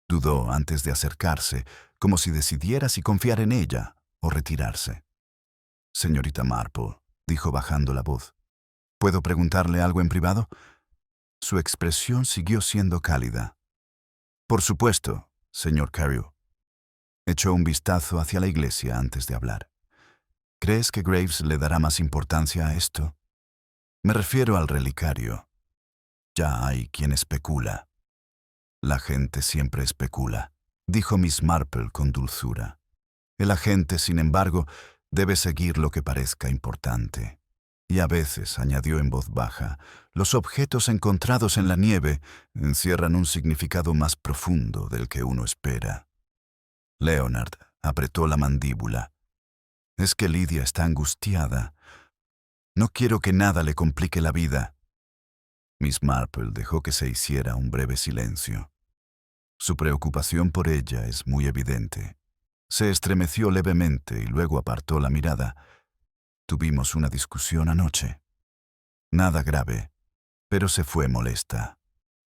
Dudó antes de acercarse, como si decidiera si confiar en ella o retirarse. «Señorita Marple», dijo bajando la voz, «¿puedo preguntarle algo en privado?» Su expresión siguió siendo cálida. «Por supuesto, señor Carew». Echó un vistazo hacia la iglesia antes de hablar. «¿Crees que Graves le dará más importancia a esto?» «Me refiero al relicario». Ya hay quien especula. La gente siempre especula, dijo Miss Marple con dulzura. El agente, sin embargo, debe seguir lo que parezca importante. Y a veces, añadió en voz baja, los objetos encontrados en la nieve encierran un significado más profundo del que uno espera. Leonard apretó la mandíbula. Es que Lydia está angustiada. No quiero que nada le complique la vida. Miss Marple dejó que se hiciera un breve silencio. Su preocupación por ella es muy evidente. Se estremeció levemente y luego apartó la mirada. Tuvimos una discusión anoche. Nada grave, pero se fue molesta.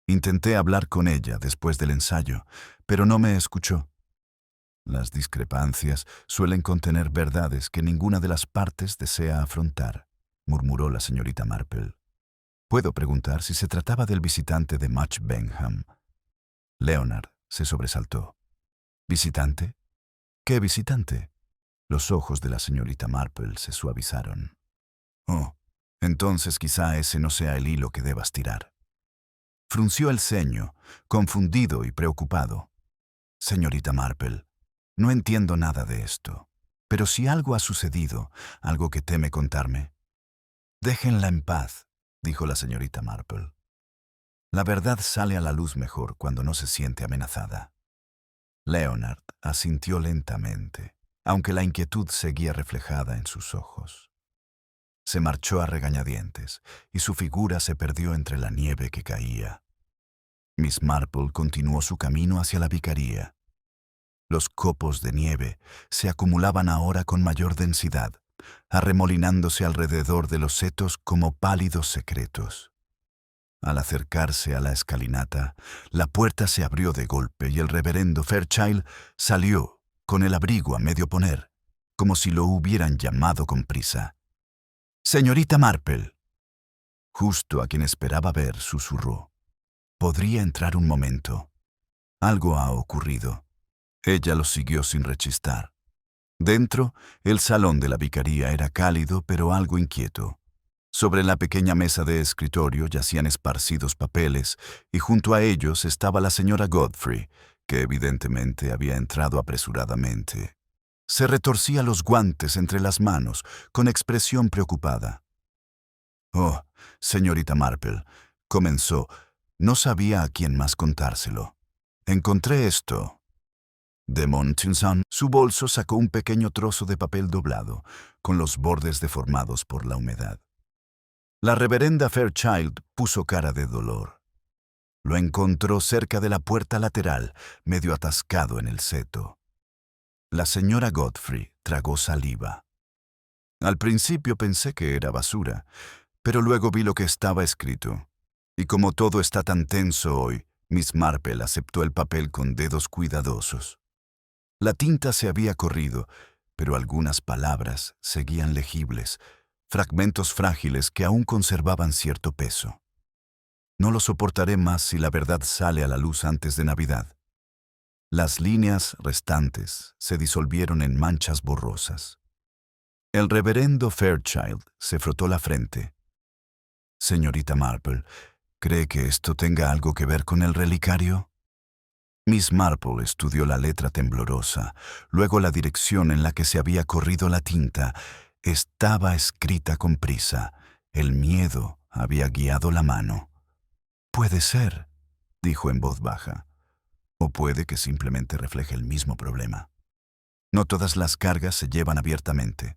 Intenté hablar con ella después del ensayo, pero no me escuchó. Las discrepancias suelen contener verdades que ninguna de las partes desea afrontar, murmuró la señorita Marple. Puedo preguntar si se trataba del visitante de Much Benham. Leonard se sobresaltó. ¿Visitante? ¿Qué visitante? Los ojos de la señorita Marple se suavizaron. Oh, entonces quizá ese no sea el hilo que debas tirar. Frunció el ceño, confundido y preocupado. Señorita Marple, no entiendo nada de esto, pero si algo ha sucedido, algo que teme contarme. Déjenla en paz, dijo la señorita Marple. La verdad sale a la luz mejor cuando no se siente amenazada. Leonard asintió lentamente, aunque la inquietud seguía reflejada en sus ojos. Se marchó a regañadientes, y su figura se perdió entre la nieve que caía. Miss Marple continuó su camino hacia la vicaría. Los copos de nieve se acumulaban ahora con mayor densidad, arremolinándose alrededor de los setos como pálidos secretos. Al acercarse a la escalinata, la puerta se abrió de golpe y el reverendo Fairchild salió, con el abrigo a medio poner, como si lo hubieran llamado con prisa. «Señorita Marple». Justo a quien esperaba ver, susurró. «¿Podría entrar un momento? Algo ha ocurrido». Ella lo siguió sin rechistar. Dentro, el salón de la vicaría era cálido pero algo inquieto. Sobre la pequeña mesa de escritorio yacían esparcidos papeles y junto a ellos estaba la señora Godfrey, que evidentemente había entrado apresuradamente. Se retorcía los guantes entre las manos, con expresión preocupada. «Oh, señorita Marple», comenzó, no sabía a quién más contárselo. «Encontré esto». De Montinson, su bolso sacó un pequeño trozo de papel doblado, con los bordes deformados por la humedad. La reverenda Fairchild puso cara de dolor. Lo encontró cerca de la puerta lateral, medio atascado en el seto. La señora Godfrey tragó saliva. Al principio pensé que era basura, pero luego vi lo que estaba escrito. Y como todo está tan tenso hoy, Miss Marple aceptó el papel con dedos cuidadosos. La tinta se había corrido, pero algunas palabras seguían legibles, fragmentos frágiles que aún conservaban cierto peso. No lo soportaré más si la verdad sale a la luz antes de Navidad. Las líneas restantes se disolvieron en manchas borrosas. El reverendo Fairchild se frotó la frente. Señorita Marple, ¿cree que esto tenga algo que ver con el relicario? Miss Marple estudió la letra temblorosa, luego la dirección en la que se había corrido la tinta. Estaba escrita con prisa. El miedo había guiado la mano. «Puede ser», dijo en voz baja. «O puede que simplemente refleje el mismo problema. No todas las cargas se llevan abiertamente».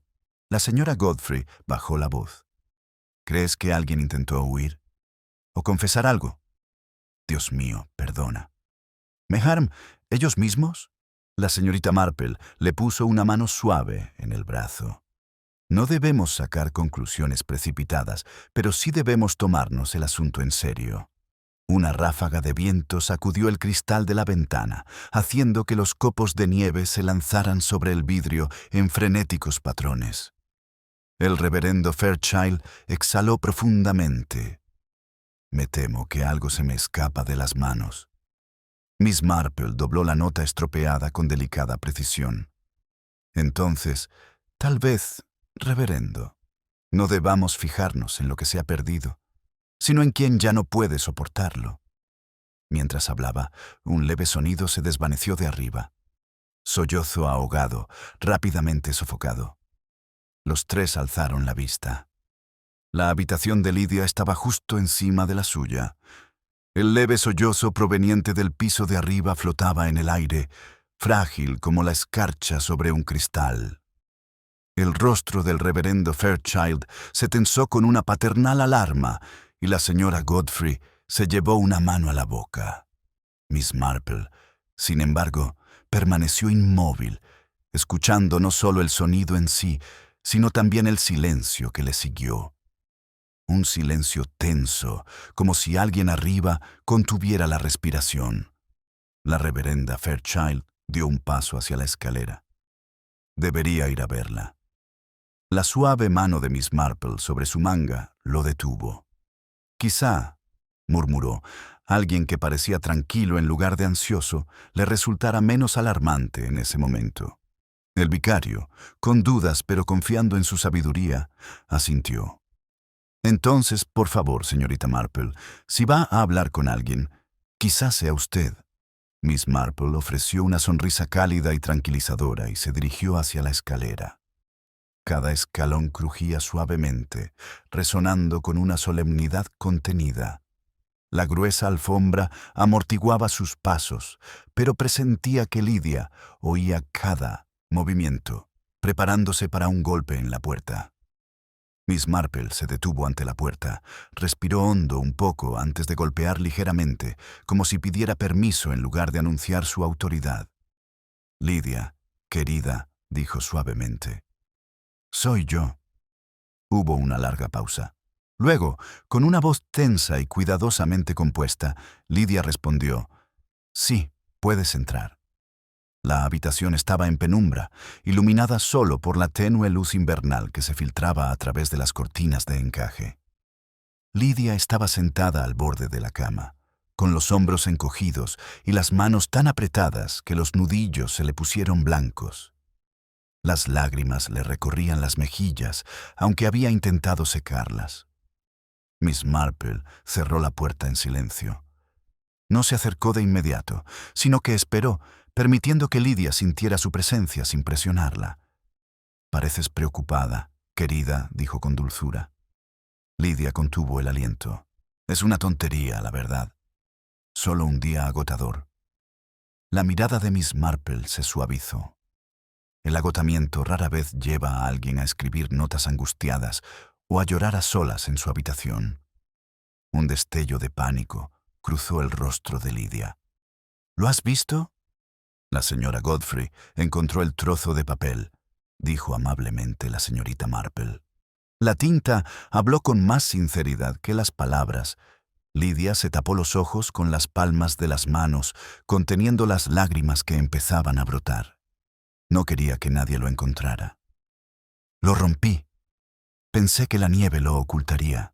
La señora Godfrey bajó la voz. «¿Crees que alguien intentó huir? ¿O confesar algo? Dios mío, perdona». «¿Meharm, ellos mismos?» La señorita Marple le puso una mano suave en el brazo. «No debemos sacar conclusiones precipitadas, pero sí debemos tomarnos el asunto en serio». Una ráfaga de viento sacudió el cristal de la ventana, haciendo que los copos de nieve se lanzaran sobre el vidrio en frenéticos patrones. El reverendo Fairchild exhaló profundamente. «Me temo que algo se me escapa de las manos». Miss Marple dobló la nota estropeada con delicada precisión. «Entonces, tal vez, reverendo, no debamos fijarnos en lo que se ha perdido, sino en quien ya no puede soportarlo. Mientras hablaba, un leve sonido se desvaneció de arriba. Sollozo ahogado, rápidamente sofocado. Los tres alzaron la vista. La habitación de Lidia estaba justo encima de la suya. El leve sollozo proveniente del piso de arriba flotaba en el aire, frágil como la escarcha sobre un cristal. El rostro del reverendo Fairchild se tensó con una paternal alarma y la señora Godfrey se llevó una mano a la boca. Miss Marple, sin embargo, permaneció inmóvil, escuchando no solo el sonido en sí, sino también el silencio que le siguió. Un silencio tenso, como si alguien arriba contuviera la respiración. La reverenda Fairchild dio un paso hacia la escalera. Debería ir a verla. La suave mano de Miss Marple sobre su manga lo detuvo. Quizá, murmuró, alguien que parecía tranquilo en lugar de ansioso, le resultara menos alarmante en ese momento. El vicario, con dudas pero confiando en su sabiduría, asintió. Entonces, por favor, señorita Marple, si va a hablar con alguien, quizás sea usted. Miss Marple ofreció una sonrisa cálida y tranquilizadora y se dirigió hacia la escalera. Cada escalón crujía suavemente, resonando con una solemnidad contenida. La gruesa alfombra amortiguaba sus pasos, pero presentía que Lidia oía cada movimiento, preparándose para un golpe en la puerta. Miss Marple se detuvo ante la puerta, respiró hondo un poco antes de golpear ligeramente, como si pidiera permiso en lugar de anunciar su autoridad. «Lidia, querida», dijo suavemente. «Soy yo». Hubo una larga pausa. Luego, con una voz tensa y cuidadosamente compuesta, Lidia respondió: «Sí, puedes entrar». La habitación estaba en penumbra, iluminada solo por la tenue luz invernal que se filtraba a través de las cortinas de encaje. Lidia estaba sentada al borde de la cama, con los hombros encogidos y las manos tan apretadas que los nudillos se le pusieron blancos. Las lágrimas le recorrían las mejillas, aunque había intentado secarlas. Miss Marple cerró la puerta en silencio. No se acercó de inmediato, sino que esperó, permitiendo que Lidia sintiera su presencia sin presionarla. «Pareces preocupada, querida», dijo con dulzura. Lidia contuvo el aliento. «Es una tontería, la verdad. Solo un día agotador». La mirada de Miss Marple se suavizó. El agotamiento rara vez lleva a alguien a escribir notas angustiadas o a llorar a solas en su habitación. Un destello de pánico cruzó el rostro de Lidia. «¿Lo has visto?» La señora Godfrey encontró el trozo de papel, dijo amablemente la señorita Marple. La tinta habló con más sinceridad que las palabras. Lidia se tapó los ojos con las palmas de las manos, conteniendo las lágrimas que empezaban a brotar. No quería que nadie lo encontrara. «Lo rompí. Pensé que la nieve lo ocultaría».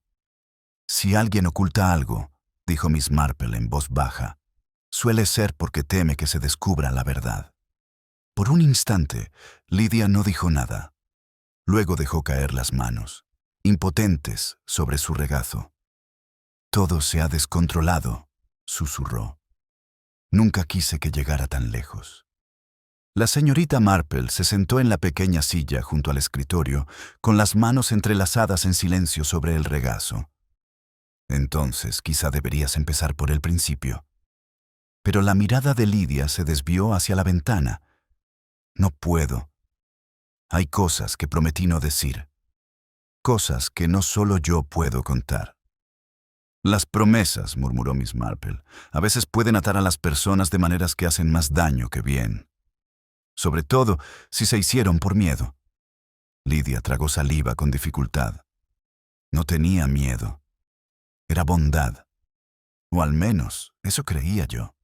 «Si alguien oculta algo», dijo Miss Marple en voz baja, «suele ser porque teme que se descubra la verdad». Por un instante, Lidia no dijo nada. Luego dejó caer las manos, impotentes, sobre su regazo. «Todo se ha descontrolado», susurró. «Nunca quise que llegara tan lejos». La señorita Marple se sentó en la pequeña silla junto al escritorio, con las manos entrelazadas en silencio sobre el regazo. «Entonces, quizá deberías empezar por el principio». Pero la mirada de Lidia se desvió hacia la ventana. «No puedo. Hay cosas que prometí no decir. Cosas que no solo yo puedo contar». «Las promesas», murmuró Miss Marple, «a veces pueden atar a las personas de maneras que hacen más daño que bien. Sobre todo si se hicieron por miedo». Lidia tragó saliva con dificultad. No tenía miedo. Era bondad. O al menos, eso creía yo.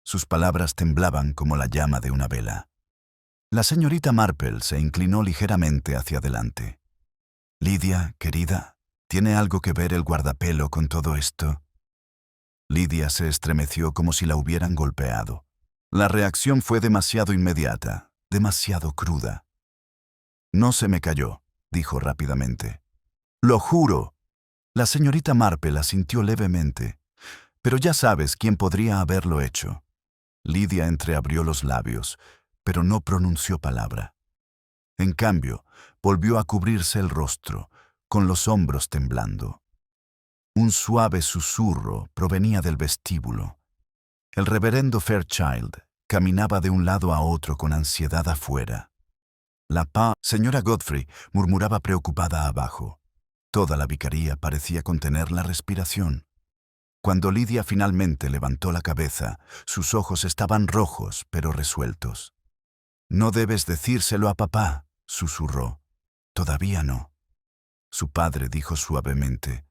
Sus palabras temblaban como la llama de una vela. La señorita Marple se inclinó ligeramente hacia adelante. «Lidia, querida, ¿tiene algo que ver el guardapelo con todo esto?» Lidia se estremeció como si la hubieran golpeado. La reacción fue demasiado inmediata, demasiado cruda. «No se me cayó», dijo rápidamente. «Lo juro». La señorita Marple asintió levemente. Pero ya sabes quién podría haberlo hecho. Lydia entreabrió los labios, pero no pronunció palabra. En cambio, volvió a cubrirse el rostro, con los hombros temblando. Un suave susurro provenía del vestíbulo. El reverendo Fairchild caminaba de un lado a otro con ansiedad afuera. Señora Godfrey, murmuraba preocupada abajo. Toda la vicaría parecía contener la respiración. Cuando Lydia finalmente levantó la cabeza, sus ojos estaban rojos pero resueltos. «No debes decírselo a papá», susurró. «Todavía no». Su padre dijo suavemente: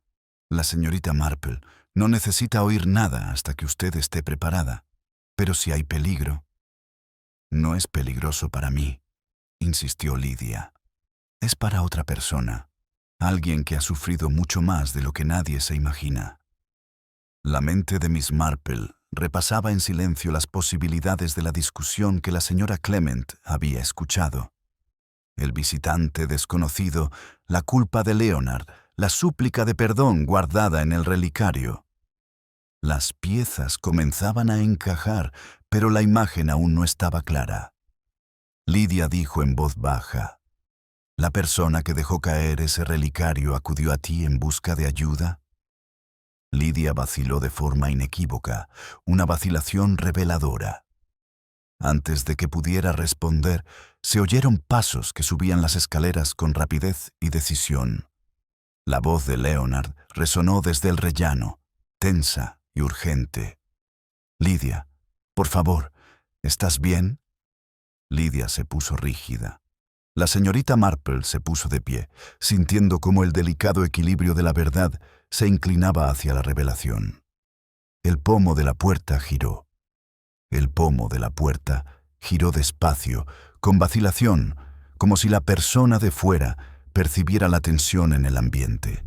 «La señorita Marple no necesita oír nada hasta que usted esté preparada. Pero si hay peligro». «No es peligroso para mí», insistió Lydia. «Es para otra persona, alguien que ha sufrido mucho más de lo que nadie se imagina». La mente de Miss Marple repasaba en silencio las posibilidades de la discusión que la señora Clement había escuchado. El visitante desconocido, la culpa de Leonard, la súplica de perdón guardada en el relicario. Las piezas comenzaban a encajar, pero la imagen aún no estaba clara. Lydia dijo en voz baja: «¿La persona que dejó caer ese relicario acudió a ti en busca de ayuda?» Lydia vaciló de forma inequívoca, una vacilación reveladora. Antes de que pudiera responder, se oyeron pasos que subían las escaleras con rapidez y decisión. La voz de Leonard resonó desde el rellano, tensa y urgente. «Lydia, por favor, ¿estás bien?» Lydia se puso rígida. La señorita Marple se puso de pie, sintiendo cómo el delicado equilibrio de la verdad se inclinaba hacia la revelación. El pomo de la puerta giró. El pomo de la puerta giró despacio, con vacilación, como si la persona de fuera percibiera la tensión en el ambiente.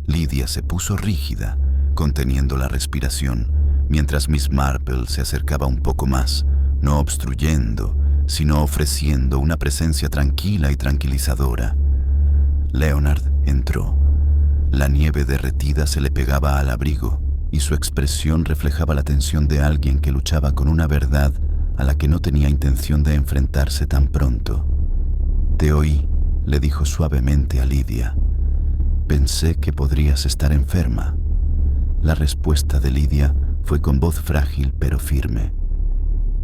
Lydia se puso rígida, conteniendo la respiración, mientras Miss Marple se acercaba un poco más, no obstruyendo, sino ofreciendo una presencia tranquila y tranquilizadora. Leonard entró. La nieve derretida se le pegaba al abrigo y su expresión reflejaba la tensión de alguien que luchaba con una verdad a la que no tenía intención de enfrentarse tan pronto. «Te oí», le dijo suavemente a Lydia. «Pensé que podrías estar enferma». La respuesta de Lydia fue con voz frágil pero firme.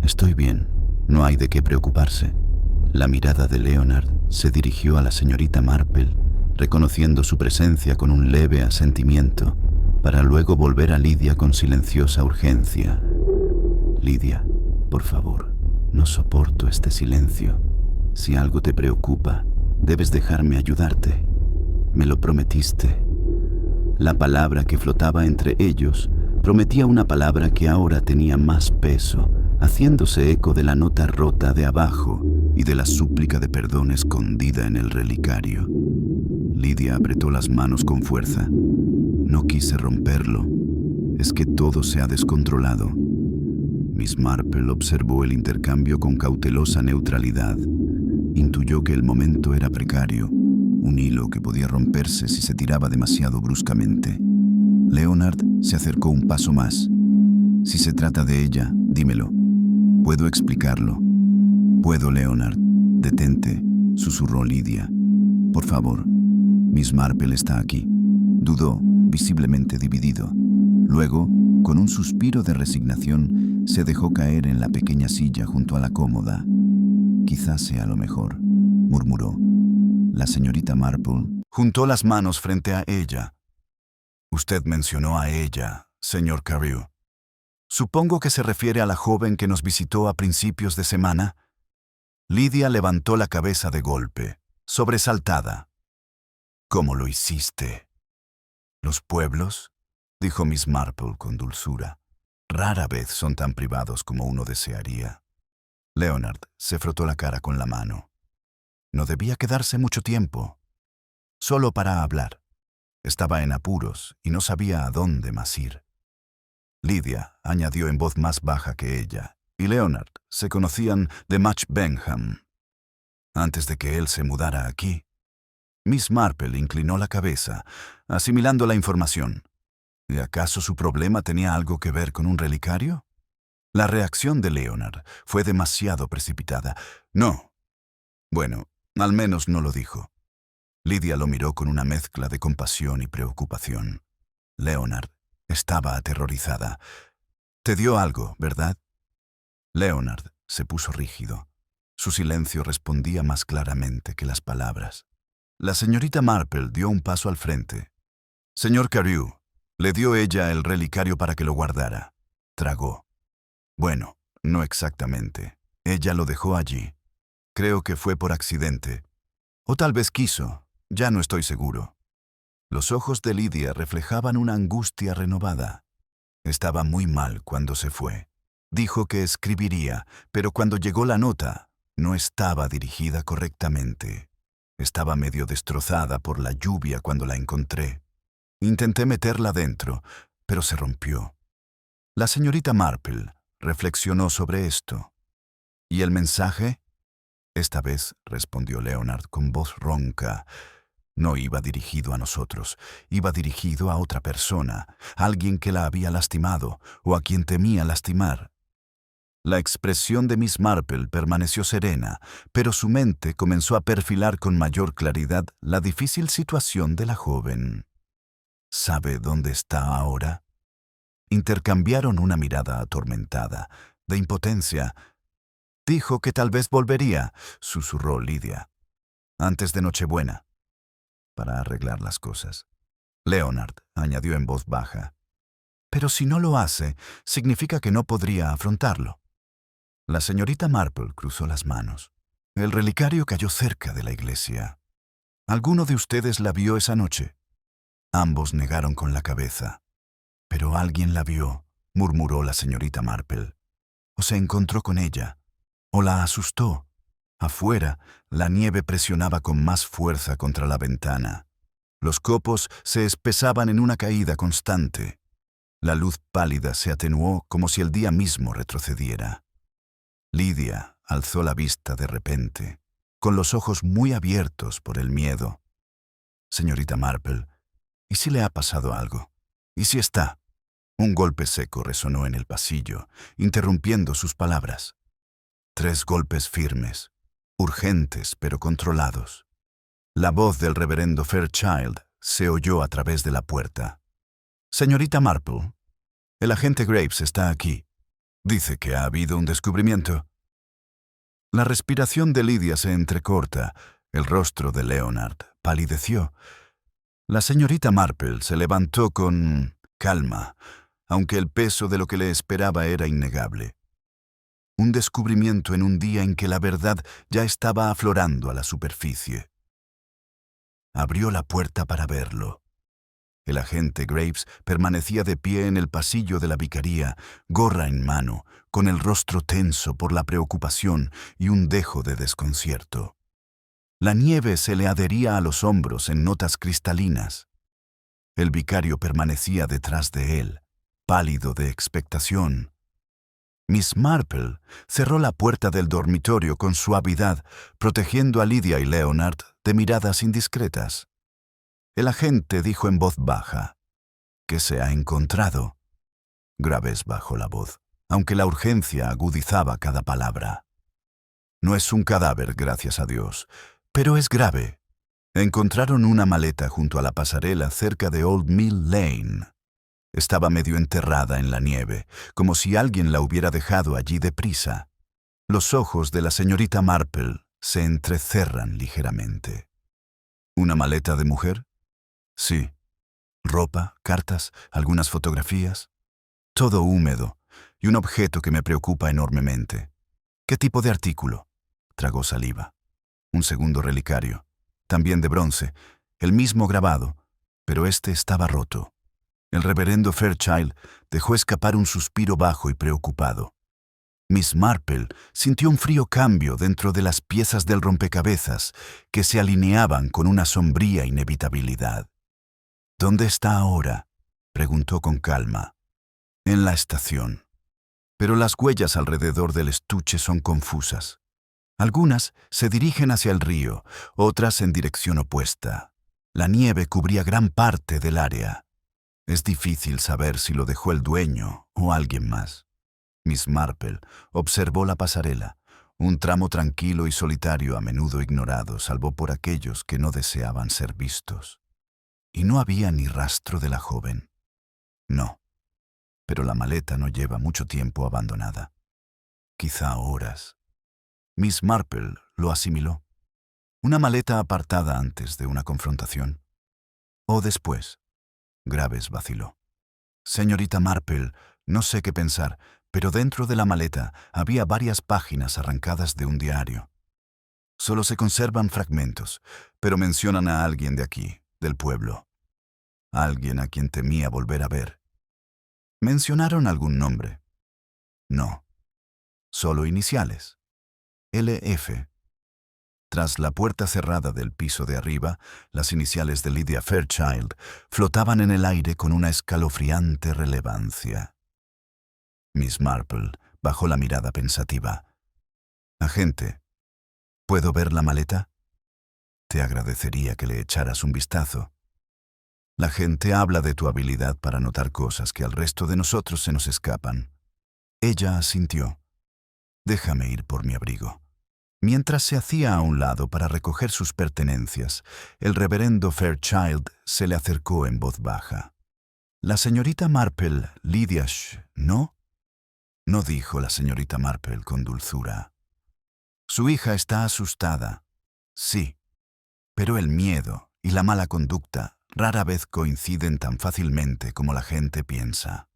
«Estoy bien, no hay de qué preocuparse». La mirada de Leonard se dirigió a la señorita Marple, reconociendo su presencia con un leve asentimiento, para luego volver a Lydia con silenciosa urgencia. «Lydia, por favor, no soporto este silencio. Si algo te preocupa, debes dejarme ayudarte. Me lo prometiste». La palabra que flotaba entre ellos prometía una palabra que ahora tenía más peso, haciéndose eco de la nota rota de abajo y de la súplica de perdón escondida en el relicario. Lydia apretó las manos con fuerza. «No quise romperlo. Es que todo se ha descontrolado». Miss Marple observó el intercambio con cautelosa neutralidad. Intuyó que el momento era precario, un hilo que podía romperse si se tiraba demasiado bruscamente. Leonard se acercó un paso más. «Si se trata de ella, dímelo. Puedo explicarlo». «Puedo, Leonard. Detente», susurró Lydia. «Por favor». Miss Marple está aquí». Dudó, visiblemente dividido. Luego, con un suspiro de resignación, se dejó caer en la pequeña silla junto a la cómoda. «Quizás sea lo mejor», murmuró. La señorita Marple juntó las manos frente a ella. «Usted mencionó a ella, señor Carew. Supongo que se refiere a la joven que nos visitó a principios de semana». Lydia levantó la cabeza de golpe, sobresaltada. «¿Cómo lo hiciste?» «Los pueblos», dijo Miss Marple con dulzura, «rara vez son tan privados como uno desearía». Leonard se frotó la cara con la mano. No debía quedarse mucho tiempo. Solo para hablar. Estaba en apuros y no sabía a dónde más ir. Lydia añadió en voz más baja que ella, y Leonard se conocían de Match Benham. Antes de que él se mudara aquí. Miss Marple inclinó la cabeza, asimilando la información. ¿Y acaso su problema tenía algo que ver con un relicario? La reacción de Leonard fue demasiado precipitada. No. Bueno, al menos no lo dijo. Lydia lo miró con una mezcla de compasión y preocupación. Leonard estaba aterrorizada. «Te dio algo, ¿verdad?» Leonard se puso rígido. Su silencio respondía más claramente que las palabras. La señorita Marple dio un paso al frente. «Señor Carew, le dio ella el relicario para que lo guardara». Tragó. «Bueno, no exactamente. Ella lo dejó allí. Creo que fue por accidente. O tal vez quiso. Ya no estoy seguro». Los ojos de Lydia reflejaban una angustia renovada. Estaba muy mal cuando se fue. Dijo que escribiría, pero cuando llegó la nota, no estaba dirigida correctamente. Estaba medio destrozada por la lluvia cuando la encontré. Intenté meterla dentro, pero se rompió. La señorita Marple reflexionó sobre esto. ¿Y el mensaje? Esta vez, respondió Leonard con voz ronca, no iba dirigido a nosotros, iba dirigido a otra persona, alguien que la había lastimado o a quien temía lastimar. La expresión de Miss Marple permaneció serena, pero su mente comenzó a perfilar con mayor claridad la difícil situación de la joven. ¿Sabe dónde está ahora? Intercambiaron una mirada atormentada, de impotencia. «Dijo que tal vez volvería», susurró Lydia, «antes de Nochebuena, para arreglar las cosas». Leonard añadió en voz baja, «Pero si no lo hace, significa que no podría afrontarlo». La señorita Marple cruzó las manos. El relicario cayó cerca de la iglesia. ¿Alguno de ustedes la vio esa noche? Ambos negaron con la cabeza. «Pero alguien la vio», murmuró la señorita Marple. «O se encontró con ella, o la asustó». Afuera, la nieve presionaba con más fuerza contra la ventana. Los copos se espesaban en una caída constante. La luz pálida se atenuó como si el día mismo retrocediera. Lydia alzó la vista de repente, con los ojos muy abiertos por el miedo. «Señorita Marple, ¿y si le ha pasado algo? ¿Y si está?» Un golpe seco resonó en el pasillo, interrumpiendo sus palabras. 3 golpes firmes, urgentes pero controlados. La voz del reverendo Fairchild se oyó a través de la puerta. «Señorita Marple, el agente Graves está aquí. Dice que ha habido un descubrimiento». La respiración de Lydia se entrecorta. El rostro de Leonard palideció. La señorita Marple se levantó con calma, aunque el peso de lo que le esperaba era innegable. Un descubrimiento en un día en que la verdad ya estaba aflorando a la superficie. Abrió la puerta para verlo. El agente Graves permanecía de pie en el pasillo de la vicaría, gorra en mano, con el rostro tenso por la preocupación y un dejo de desconcierto. La nieve se le adhería a los hombros en notas cristalinas. El vicario permanecía detrás de él, pálido de expectación. Miss Marple cerró la puerta del dormitorio con suavidad, protegiendo a Lydia y Leonard de miradas indiscretas. El agente dijo en voz baja, «¿Qué se ha encontrado?» Graves bajó la voz, aunque la urgencia agudizaba cada palabra. «No es un cadáver, gracias a Dios, pero es grave. Encontraron una maleta junto a la pasarela cerca de Old Mill Lane. Estaba medio enterrada en la nieve, como si alguien la hubiera dejado allí deprisa». Los ojos de la señorita Marple se entrecerran ligeramente. «¿Una maleta de mujer?» «Sí. Ropa, cartas, algunas fotografías. Todo húmedo, y un objeto que me preocupa enormemente». «¿Qué tipo de artículo?» Tragó saliva. «Un segundo relicario, también de bronce, el mismo grabado, pero este estaba roto». El reverendo Fairchild dejó escapar un suspiro bajo y preocupado. Miss Marple sintió un frío cambio dentro de las piezas del rompecabezas que se alineaban con una sombría inevitabilidad. «¿Dónde está ahora?», preguntó con calma. «En la estación. Pero las huellas alrededor del estuche son confusas. Algunas se dirigen hacia el río, otras en dirección opuesta. La nieve cubría gran parte del área. Es difícil saber si lo dejó el dueño o alguien más. Miss Marple observó la pasarela, un tramo tranquilo y solitario a menudo ignorado, salvo por aquellos que no deseaban ser vistos. Y no había ni rastro de la joven. No, pero la maleta no lleva mucho tiempo abandonada. Quizá horas. Miss Marple lo asimiló. Una maleta apartada antes de una confrontación. O después. Graves vaciló. Señorita Marple, no sé qué pensar, pero dentro de la maleta había varias páginas arrancadas de un diario. Solo se conservan fragmentos, pero mencionan a alguien de aquí, del pueblo. Alguien a quien temía volver a ver. ¿Mencionaron algún nombre? No. Solo iniciales. LF. Tras la puerta cerrada del piso de arriba, las iniciales de Lydia Fairchild flotaban en el aire con una escalofriante relevancia. Miss Marple bajó la mirada pensativa. «Agente, ¿puedo ver la maleta? Te agradecería que le echaras un vistazo. La gente habla de tu habilidad para notar cosas que al resto de nosotros se nos escapan». Ella asintió. «Déjame ir por mi abrigo». Mientras se hacía a un lado para recoger sus pertenencias, el reverendo Fairchild se le acercó en voz baja. «La señorita Marple, Lydia ¿no?» No dijo la señorita Marple con dulzura. «Su hija está asustada. Sí, pero el miedo y la mala conducta rara vez coinciden tan fácilmente como la gente piensa».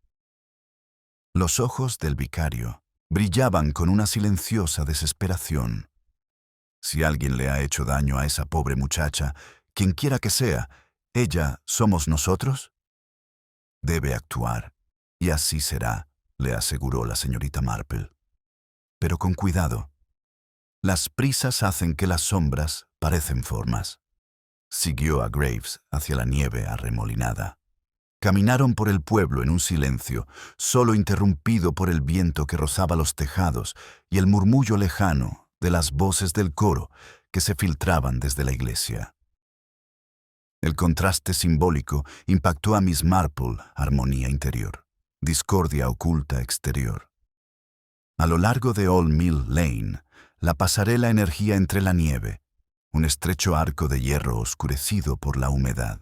Los ojos del vicario brillaban con una silenciosa desesperación. Si alguien le ha hecho daño a esa pobre muchacha, quien quiera que sea, ¿ella somos nosotros? Debe actuar, y así será, le aseguró la señorita Marple. Pero con cuidado. Las prisas hacen que las sombras parecen formas. Siguió a Graves hacia la nieve arremolinada. Caminaron por el pueblo en un silencio, solo interrumpido por el viento que rozaba los tejados y el murmullo lejano de las voces del coro que se filtraban desde la iglesia. El contraste simbólico impactó a Miss Marple, armonía interior, discordia oculta exterior. A lo largo de Old Mill Lane, la pasarela emergía entre la nieve, un estrecho arco de hierro oscurecido por la humedad.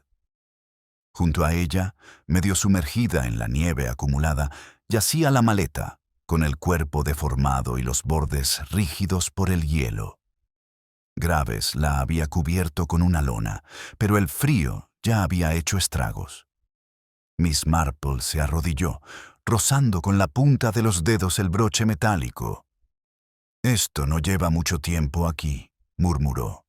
Junto a ella, medio sumergida en la nieve acumulada, yacía la maleta, con el cuerpo deformado y los bordes rígidos por el hielo. Graves la había cubierto con una lona, pero el frío ya había hecho estragos. Miss Marple se arrodilló, rozando con la punta de los dedos el broche metálico. «Esto no lleva mucho tiempo aquí», murmuró.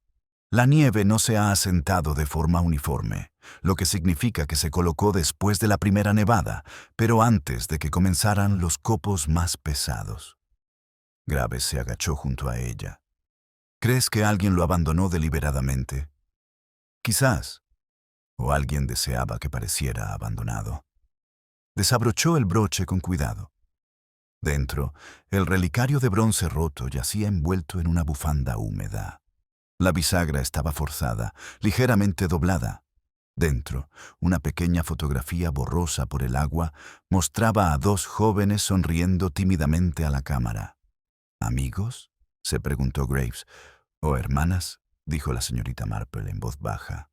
«La nieve no se ha asentado de forma uniforme, lo que significa que se colocó después de la primera nevada, pero antes de que comenzaran los copos más pesados». Graves se agachó junto a ella. «¿Crees que alguien lo abandonó deliberadamente?» «Quizás. O alguien deseaba que pareciera abandonado». Desabrochó el broche con cuidado. Dentro, el relicario de bronce roto yacía envuelto en una bufanda húmeda. La bisagra estaba forzada, ligeramente doblada. Dentro, una pequeña fotografía borrosa por el agua mostraba a dos jóvenes sonriendo tímidamente a la cámara. «¿Amigos?», se preguntó Graves. «¿O hermanas?», dijo la señorita Marple en voz baja.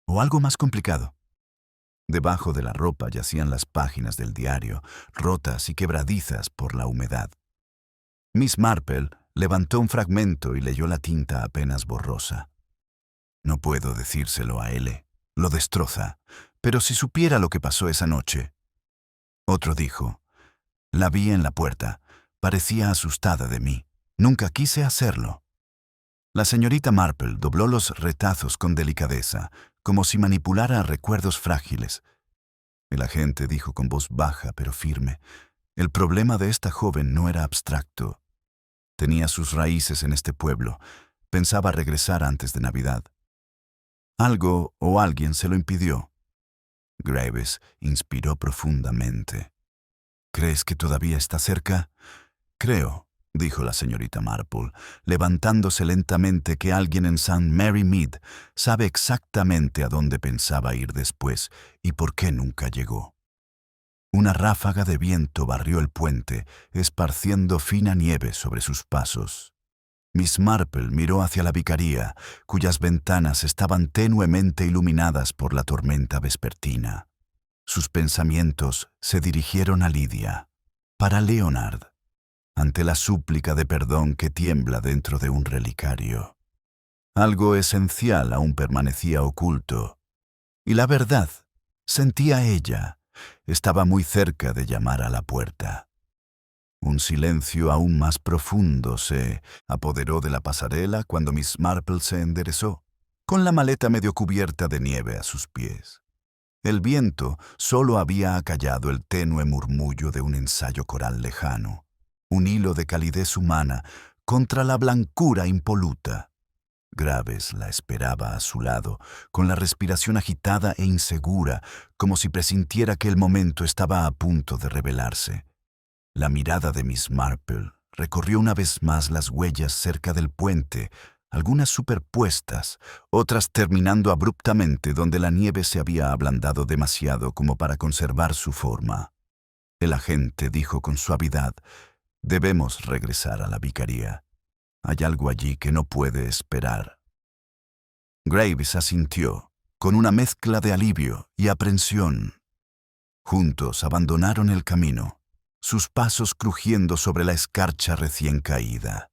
«¿O algo más complicado?». Debajo de la ropa yacían las páginas del diario, rotas y quebradizas por la humedad. Miss Marple levantó un fragmento y leyó la tinta apenas borrosa. «No puedo decírselo a él. Lo destroza. Pero si supiera lo que pasó esa noche». Otro dijo: «La vi en la puerta. Parecía asustada de mí. Nunca quise hacerlo». La señorita Marple dobló los retazos con delicadeza, como si manipulara recuerdos frágiles. El agente dijo con voz baja pero firme: «El problema de esta joven no era abstracto. Tenía sus raíces en este pueblo. Pensaba regresar antes de Navidad. Algo o alguien se lo impidió». Graves inspiró profundamente. «¿Crees que todavía está cerca?» «Creo. dijo la señorita Marple, levantándose lentamente, que alguien en St. Mary Mead sabe exactamente a dónde pensaba ir después y por qué nunca llegó. Una ráfaga de viento barrió el puente, esparciendo fina nieve sobre sus pasos. Miss Marple miró hacia la vicaría, cuyas ventanas estaban tenuemente iluminadas por la tormenta vespertina. Sus pensamientos se dirigieron a Lydia, para Leonard, ante la súplica de perdón que tiembla dentro de un relicario. Algo esencial aún permanecía oculto, y la verdad, sentía ella, estaba muy cerca de llamar a la puerta. Un silencio aún más profundo se apoderó de la pasarela cuando Miss Marple se enderezó, con la maleta medio cubierta de nieve a sus pies. El viento solo había acallado el tenue murmullo de un ensayo coral lejano, un hilo de calidez humana contra la blancura impoluta. Graves la esperaba a su lado, con la respiración agitada e insegura, como si presintiera que el momento estaba a punto de revelarse. La mirada de Miss Marple recorrió una vez más las huellas cerca del puente, algunas superpuestas, otras terminando abruptamente donde la nieve se había ablandado demasiado como para conservar su forma. El agente dijo con suavidad: «Debemos regresar a la vicaría. Hay algo allí que no puede esperar». Graves asintió, con una mezcla de alivio y aprensión. Juntos abandonaron el camino, sus pasos crujiendo sobre la escarcha recién caída.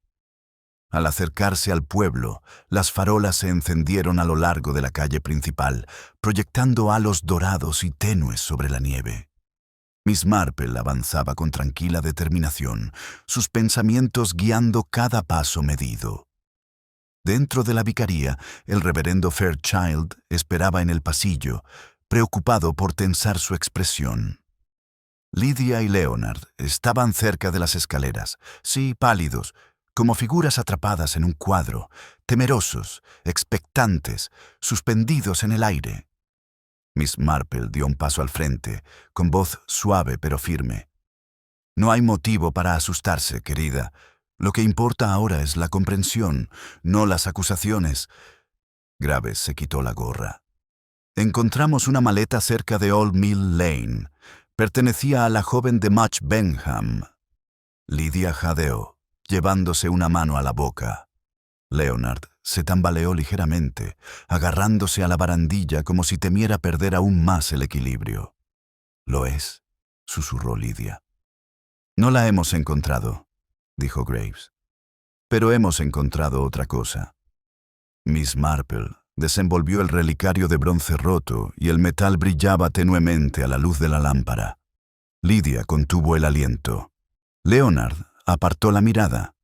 Al acercarse al pueblo, las farolas se encendieron a lo largo de la calle principal, proyectando halos dorados y tenues sobre la nieve. Miss Marple avanzaba con tranquila determinación, sus pensamientos guiando cada paso medido. Dentro de la vicaría, el reverendo Fairchild esperaba en el pasillo, preocupado por tensar su expresión. Lydia y Leonard estaban cerca de las escaleras, sí, pálidos, como figuras atrapadas en un cuadro, temerosos, expectantes, suspendidos en el aire. Miss Marple dio un paso al frente, con voz suave pero firme. «No hay motivo para asustarse, querida. Lo que importa ahora es la comprensión, no las acusaciones». Graves se quitó la gorra. «Encontramos una maleta cerca de Old Mill Lane. Pertenecía a la joven de Much Benham». Lydia jadeó, llevándose una mano a la boca. Leonard se tambaleó ligeramente, agarrándose a la barandilla como si temiera perder aún más el equilibrio. «Lo es», susurró Lydia. «No la hemos encontrado», dijo Graves. «Pero hemos encontrado otra cosa». Miss Marple desenvolvió el relicario de bronce roto y el metal brillaba tenuemente a la luz de la lámpara. Lydia contuvo el aliento. Leonard apartó la mirada.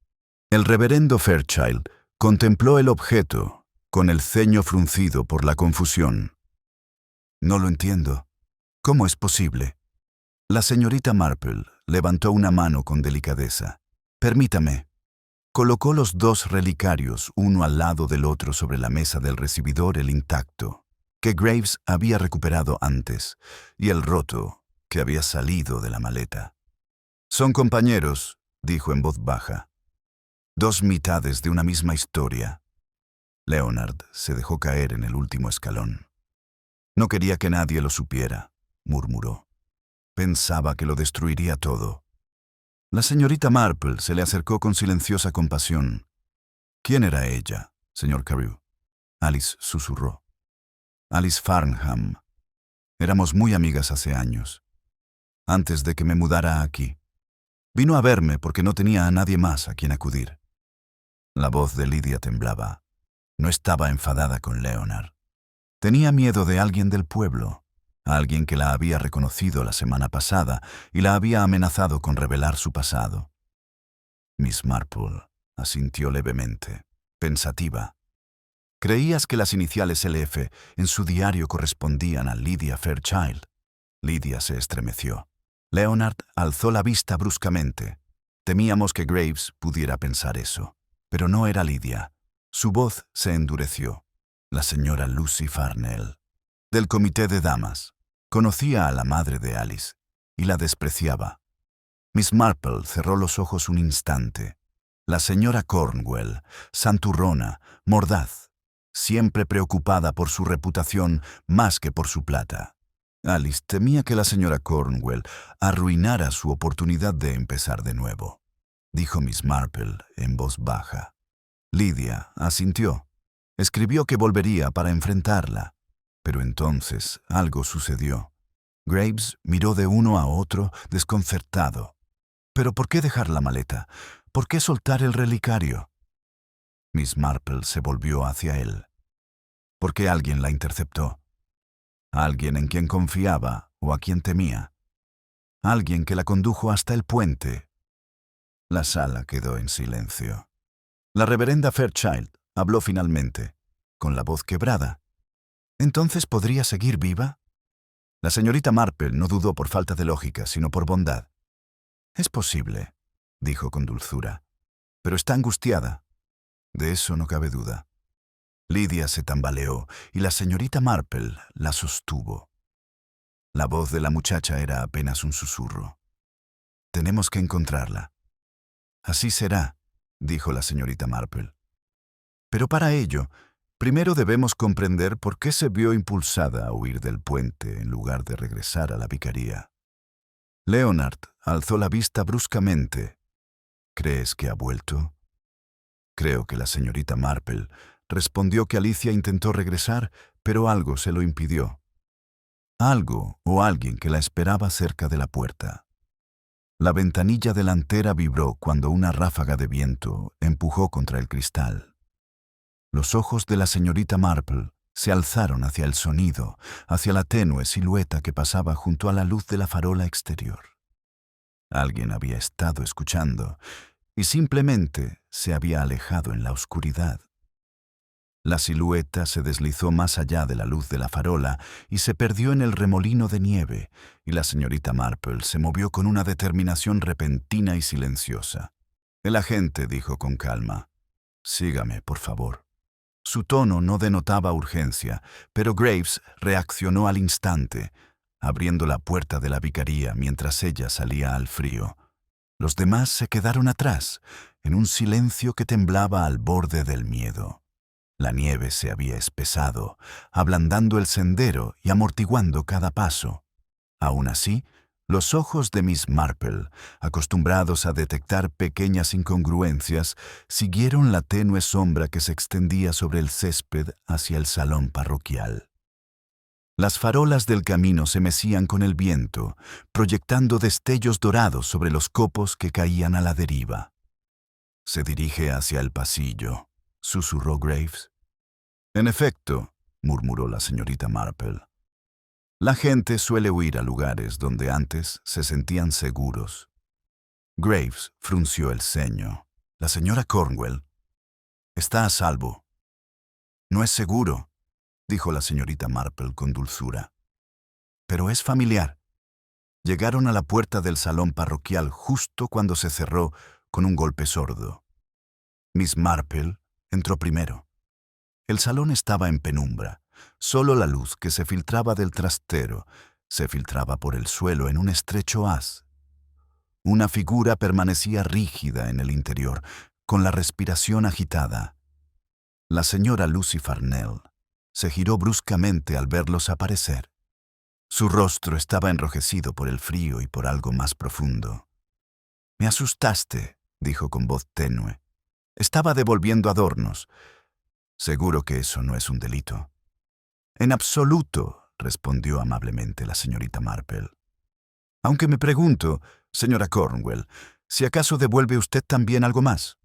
El reverendo Fairchild contempló el objeto, con el ceño fruncido por la confusión. «No lo entiendo. ¿Cómo es posible?» La señorita Marple levantó una mano con delicadeza. «Permítame». Colocó los dos relicarios uno al lado del otro sobre la mesa del recibidor, el intacto, que Graves había recuperado antes, y el roto, que había salido de la maleta. «Son compañeros», dijo en voz baja. «Dos mitades de una misma historia». Leonard se dejó caer en el último escalón. «No quería que nadie lo supiera», murmuró. «Pensaba que lo destruiría todo». La señorita Marple se le acercó con silenciosa compasión. «¿Quién era ella, señor Carew?», Alice susurró. «Alice Farnham. Éramos muy amigas hace años, antes de que me mudara aquí. Vino a verme porque no tenía a nadie más a quien acudir». La voz de Lydia temblaba. No estaba enfadada con Leonard. Tenía miedo de alguien del pueblo, alguien que la había reconocido la semana pasada y la había amenazado con revelar su pasado. Miss Marple asintió levemente, pensativa. «¿Creías que las iniciales LF en su diario correspondían a Lydia Fairchild?» Lydia se estremeció. Leonard alzó la vista bruscamente. Temíamos que Graves pudiera pensar eso, pero no era Lydia. Su voz se endureció. La señora Lucy Farnell, del comité de damas. Conocía a la madre de Alice y la despreciaba. Miss Marple cerró los ojos un instante. La señora Cornwell, santurrona, mordaz, siempre preocupada por su reputación más que por su plata. Alice temía que la señora Cornwell arruinara su oportunidad de empezar de nuevo, dijo Miss Marple en voz baja. Lydia asintió. Escribió que volvería para enfrentarla. Pero entonces algo sucedió. Graves miró de uno a otro desconcertado. ¿Pero por qué dejar la maleta? ¿Por qué soltar el relicario? Miss Marple se volvió hacia él. Porque alguien la interceptó. Alguien en quien confiaba o a quien temía. Alguien que la condujo hasta el puente. La sala quedó en silencio. La reverenda Fairchild habló finalmente, con la voz quebrada. ¿Entonces podría seguir viva? La señorita Marple no dudó por falta de lógica, sino por bondad. Es posible, dijo con dulzura, pero está angustiada. De eso no cabe duda. Lydia se tambaleó y la señorita Marple la sostuvo. La voz de la muchacha era apenas un susurro. Tenemos que encontrarla. Así será, dijo la señorita Marple. Pero para ello, primero debemos comprender por qué se vio impulsada a huir del puente en lugar de regresar a la vicaría. Leonard alzó la vista bruscamente. ¿Crees que ha vuelto? Creo que la señorita Marple respondió que Alicia intentó regresar, pero algo se lo impidió. Algo o alguien que la esperaba cerca de la puerta. La ventanilla delantera vibró cuando una ráfaga de viento empujó contra el cristal. Los ojos de la señorita Marple se alzaron hacia el sonido, hacia la tenue silueta que pasaba junto a la luz de la farola exterior. Alguien había estado escuchando y simplemente se había alejado en la oscuridad. La silueta se deslizó más allá de la luz de la farola y se perdió en el remolino de nieve, y la señorita Marple se movió con una determinación repentina y silenciosa. El agente dijo con calma: «Sígame, por favor». Su tono no denotaba urgencia, pero Graves reaccionó al instante, abriendo la puerta de la vicaría mientras ella salía al frío. Los demás se quedaron atrás, en un silencio que temblaba al borde del miedo. La nieve se había espesado, ablandando el sendero y amortiguando cada paso. Aún así, los ojos de Miss Marple, acostumbrados a detectar pequeñas incongruencias, siguieron la tenue sombra que se extendía sobre el césped hacia el salón parroquial. Las farolas del camino se mecían con el viento, proyectando destellos dorados sobre los copos que caían a la deriva. «Se dirige hacia el pasillo», susurró Graves. «En efecto», murmuró la señorita Marple. «La gente suele huir a lugares donde antes se sentían seguros». Graves frunció el ceño. «La señora Cornwell está a salvo». «No es seguro», dijo la señorita Marple con dulzura. «Pero es familiar». Llegaron a la puerta del salón parroquial justo cuando se cerró con un golpe sordo. Miss Marple entró primero. El salón estaba en penumbra. Solo la luz que se filtraba del trastero se filtraba por el suelo en un estrecho haz. Una figura permanecía rígida en el interior, con la respiración agitada. La señora Lucy Farnell se giró bruscamente al verlos aparecer. Su rostro estaba enrojecido por el frío y por algo más profundo. «Me asustaste», dijo con voz tenue. «Estaba devolviendo adornos. Seguro que eso no es un delito». «En absoluto», respondió amablemente la señorita Marple. «Aunque me pregunto, señora Cornwell, si acaso devuelve usted también algo más».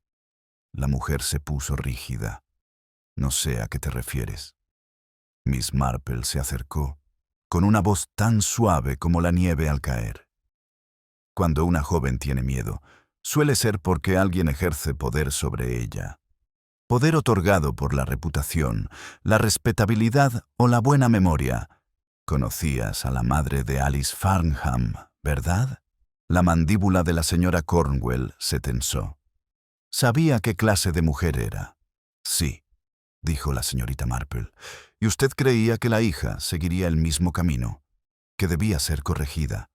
La mujer se puso rígida. «No sé a qué te refieres». Miss Marple se acercó, con una voz tan suave como la nieve al caer. Cuando una joven tiene miedo, suele ser porque alguien ejerce poder sobre ella. Poder otorgado por la reputación, la respetabilidad o la buena memoria. Conocías a la madre de Alice Farnham, ¿verdad? La mandíbula de la señora Cornwell se tensó. Sabía qué clase de mujer era. «Sí», dijo la señorita Marple. «¿Y usted creía que la hija seguiría el mismo camino? Que debía ser corregida,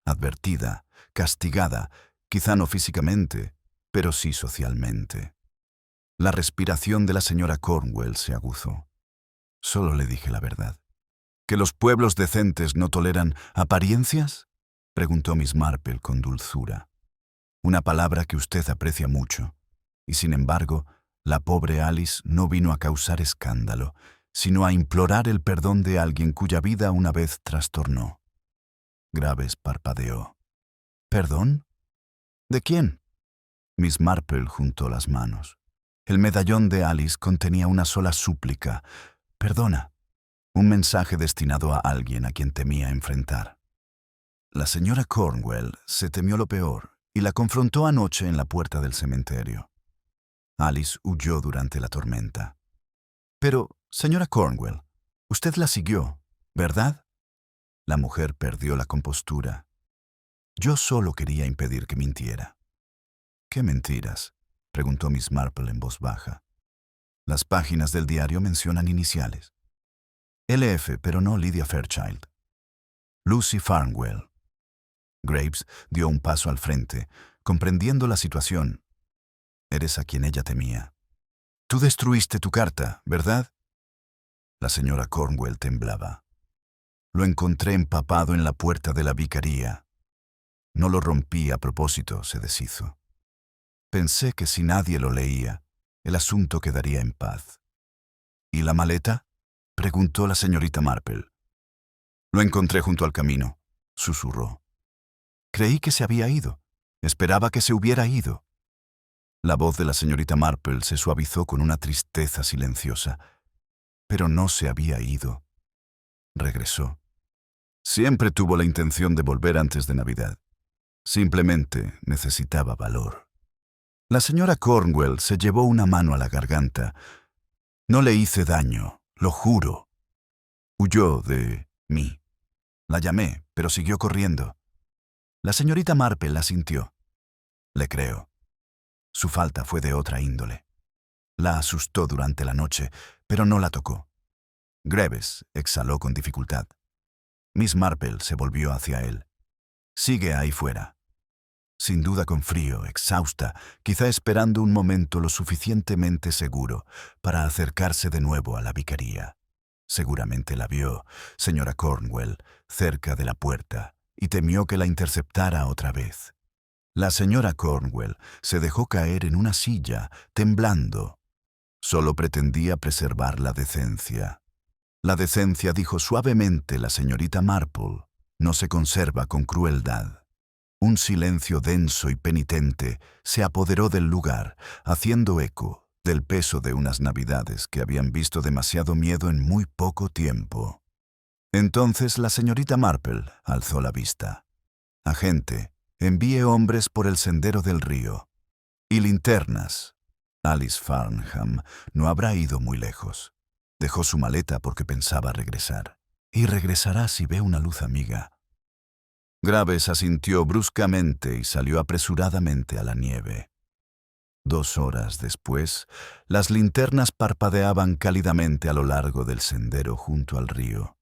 advertida, castigada, quizá no físicamente, pero sí socialmente. La respiración de la señora Cornwell se aguzó. Solo le dije la verdad. ¿Que los pueblos decentes no toleran apariencias?, preguntó Miss Marple con dulzura. Una palabra que usted aprecia mucho. Y sin embargo, la pobre Alice no vino a causar escándalo, sino a implorar el perdón de alguien cuya vida una vez trastornó. Graves parpadeó. ¿Perdón? ¿De quién? Miss Marple juntó las manos. El medallón de Alice contenía una sola súplica. Perdona. Un mensaje destinado a alguien a quien temía enfrentar. La señora Cornwell se temió lo peor y la confrontó anoche en la puerta del cementerio. Alice huyó durante la tormenta. Pero, señora Cornwell, usted la siguió, ¿verdad? La mujer perdió la compostura. Yo solo quería impedir que mintiera. ¿Qué mentiras?, preguntó Miss Marple en voz baja. Las páginas del diario mencionan iniciales. LF, pero no Lydia Fairchild. Lucy Farnwell. Graves dio un paso al frente, comprendiendo la situación. Eres a quien ella temía. Tú destruiste tu carta, ¿verdad? La señora Cornwell temblaba. Lo encontré empapado en la puerta de la vicaría. No lo rompí a propósito, se deshizo. Pensé que si nadie lo leía, el asunto quedaría en paz. ¿Y la maleta?, preguntó la señorita Marple. Lo encontré junto al camino, susurró. Creí que se había ido. Esperaba que se hubiera ido. La voz de la señorita Marple se suavizó con una tristeza silenciosa. Pero no se había ido. Regresó. Siempre tuvo la intención de volver antes de Navidad. Simplemente necesitaba valor. La señora Cornwell se llevó una mano a la garganta. No le hice daño, lo juro. Huyó de mí. La llamé, pero siguió corriendo. La señorita Marple la sintió. Le creo. Su falta fue de otra índole. La asustó durante la noche, pero no la tocó. Graves exhaló con dificultad. Miss Marple se volvió hacia él. Sigue ahí fuera. Sin duda con frío, exhausta, quizá esperando un momento lo suficientemente seguro para acercarse de nuevo a la vicaría. Seguramente la vio, señora Cornwell, cerca de la puerta, y temió que la interceptara otra vez. La señora Cornwell se dejó caer en una silla, temblando. Solo pretendía preservar la decencia. La decencia, dijo suavemente la señorita Marple, no se conserva con crueldad. Un silencio denso y penitente se apoderó del lugar, haciendo eco del peso de unas navidades que habían visto demasiado miedo en muy poco tiempo. Entonces la señorita Marple alzó la vista. Agente, envíe hombres por el sendero del río. Y linternas. Alice Farnham no habrá ido muy lejos. Dejó su maleta porque pensaba regresar. Y regresará si ve una luz amiga. Graves asintió bruscamente y salió apresuradamente a la nieve. 2 horas después, las linternas parpadeaban cálidamente a lo largo del sendero junto al río.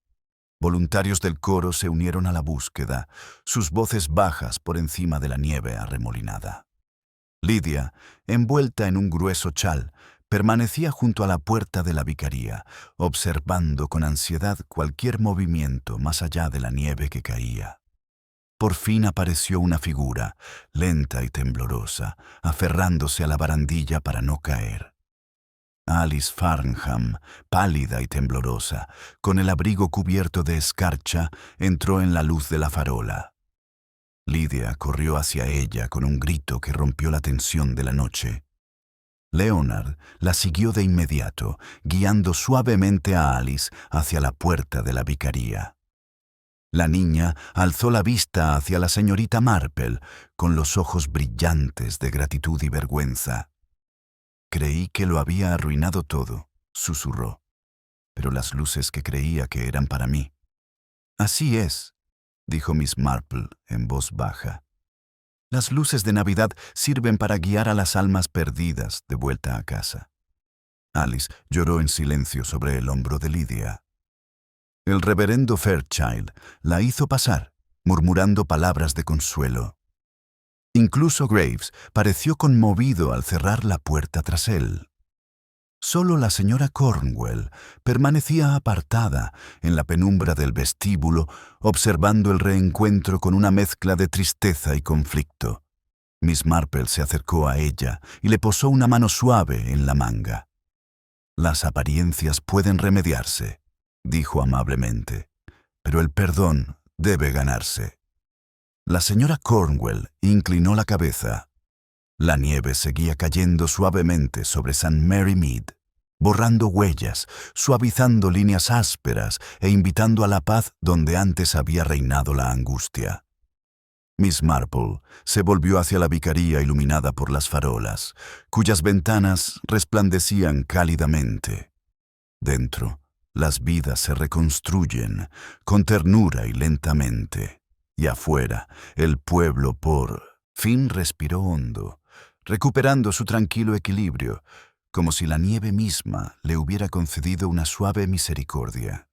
Voluntarios del coro se unieron a la búsqueda, sus voces bajas por encima de la nieve arremolinada. Lydia, envuelta en un grueso chal, permanecía junto a la puerta de la vicaría, observando con ansiedad cualquier movimiento más allá de la nieve que caía. Por fin apareció una figura, lenta y temblorosa, aferrándose a la barandilla para no caer. Alice Farnham, pálida y temblorosa, con el abrigo cubierto de escarcha, entró en la luz de la farola. Lydia corrió hacia ella con un grito que rompió la tensión de la noche. Leonard la siguió de inmediato, guiando suavemente a Alice hacia la puerta de la vicaría. La niña alzó la vista hacia la señorita Marple, con los ojos brillantes de gratitud y vergüenza. Creí que lo había arruinado todo, susurró, pero las luces que creía que eran para mí. Así es, dijo Miss Marple en voz baja. Las luces de Navidad sirven para guiar a las almas perdidas de vuelta a casa. Alice lloró en silencio sobre el hombro de Lydia. El reverendo Fairchild la hizo pasar, murmurando palabras de consuelo. Incluso Graves pareció conmovido al cerrar la puerta tras él. Solo la señora Cornwell permanecía apartada en la penumbra del vestíbulo, observando el reencuentro con una mezcla de tristeza y conflicto. Miss Marple se acercó a ella y le posó una mano suave en la manga. «Las apariencias pueden remediarse», dijo amablemente, «pero el perdón debe ganarse». La señora Cornwell inclinó la cabeza. La nieve seguía cayendo suavemente sobre St. Mary Mead, borrando huellas, suavizando líneas ásperas e invitando a la paz donde antes había reinado la angustia. Miss Marple se volvió hacia la vicaría iluminada por las farolas, cuyas ventanas resplandecían cálidamente. Dentro, las vidas se reconstruyen con ternura y lentamente. Y afuera, el pueblo por fin respiró hondo, recuperando su tranquilo equilibrio, como si la nieve misma le hubiera concedido una suave misericordia.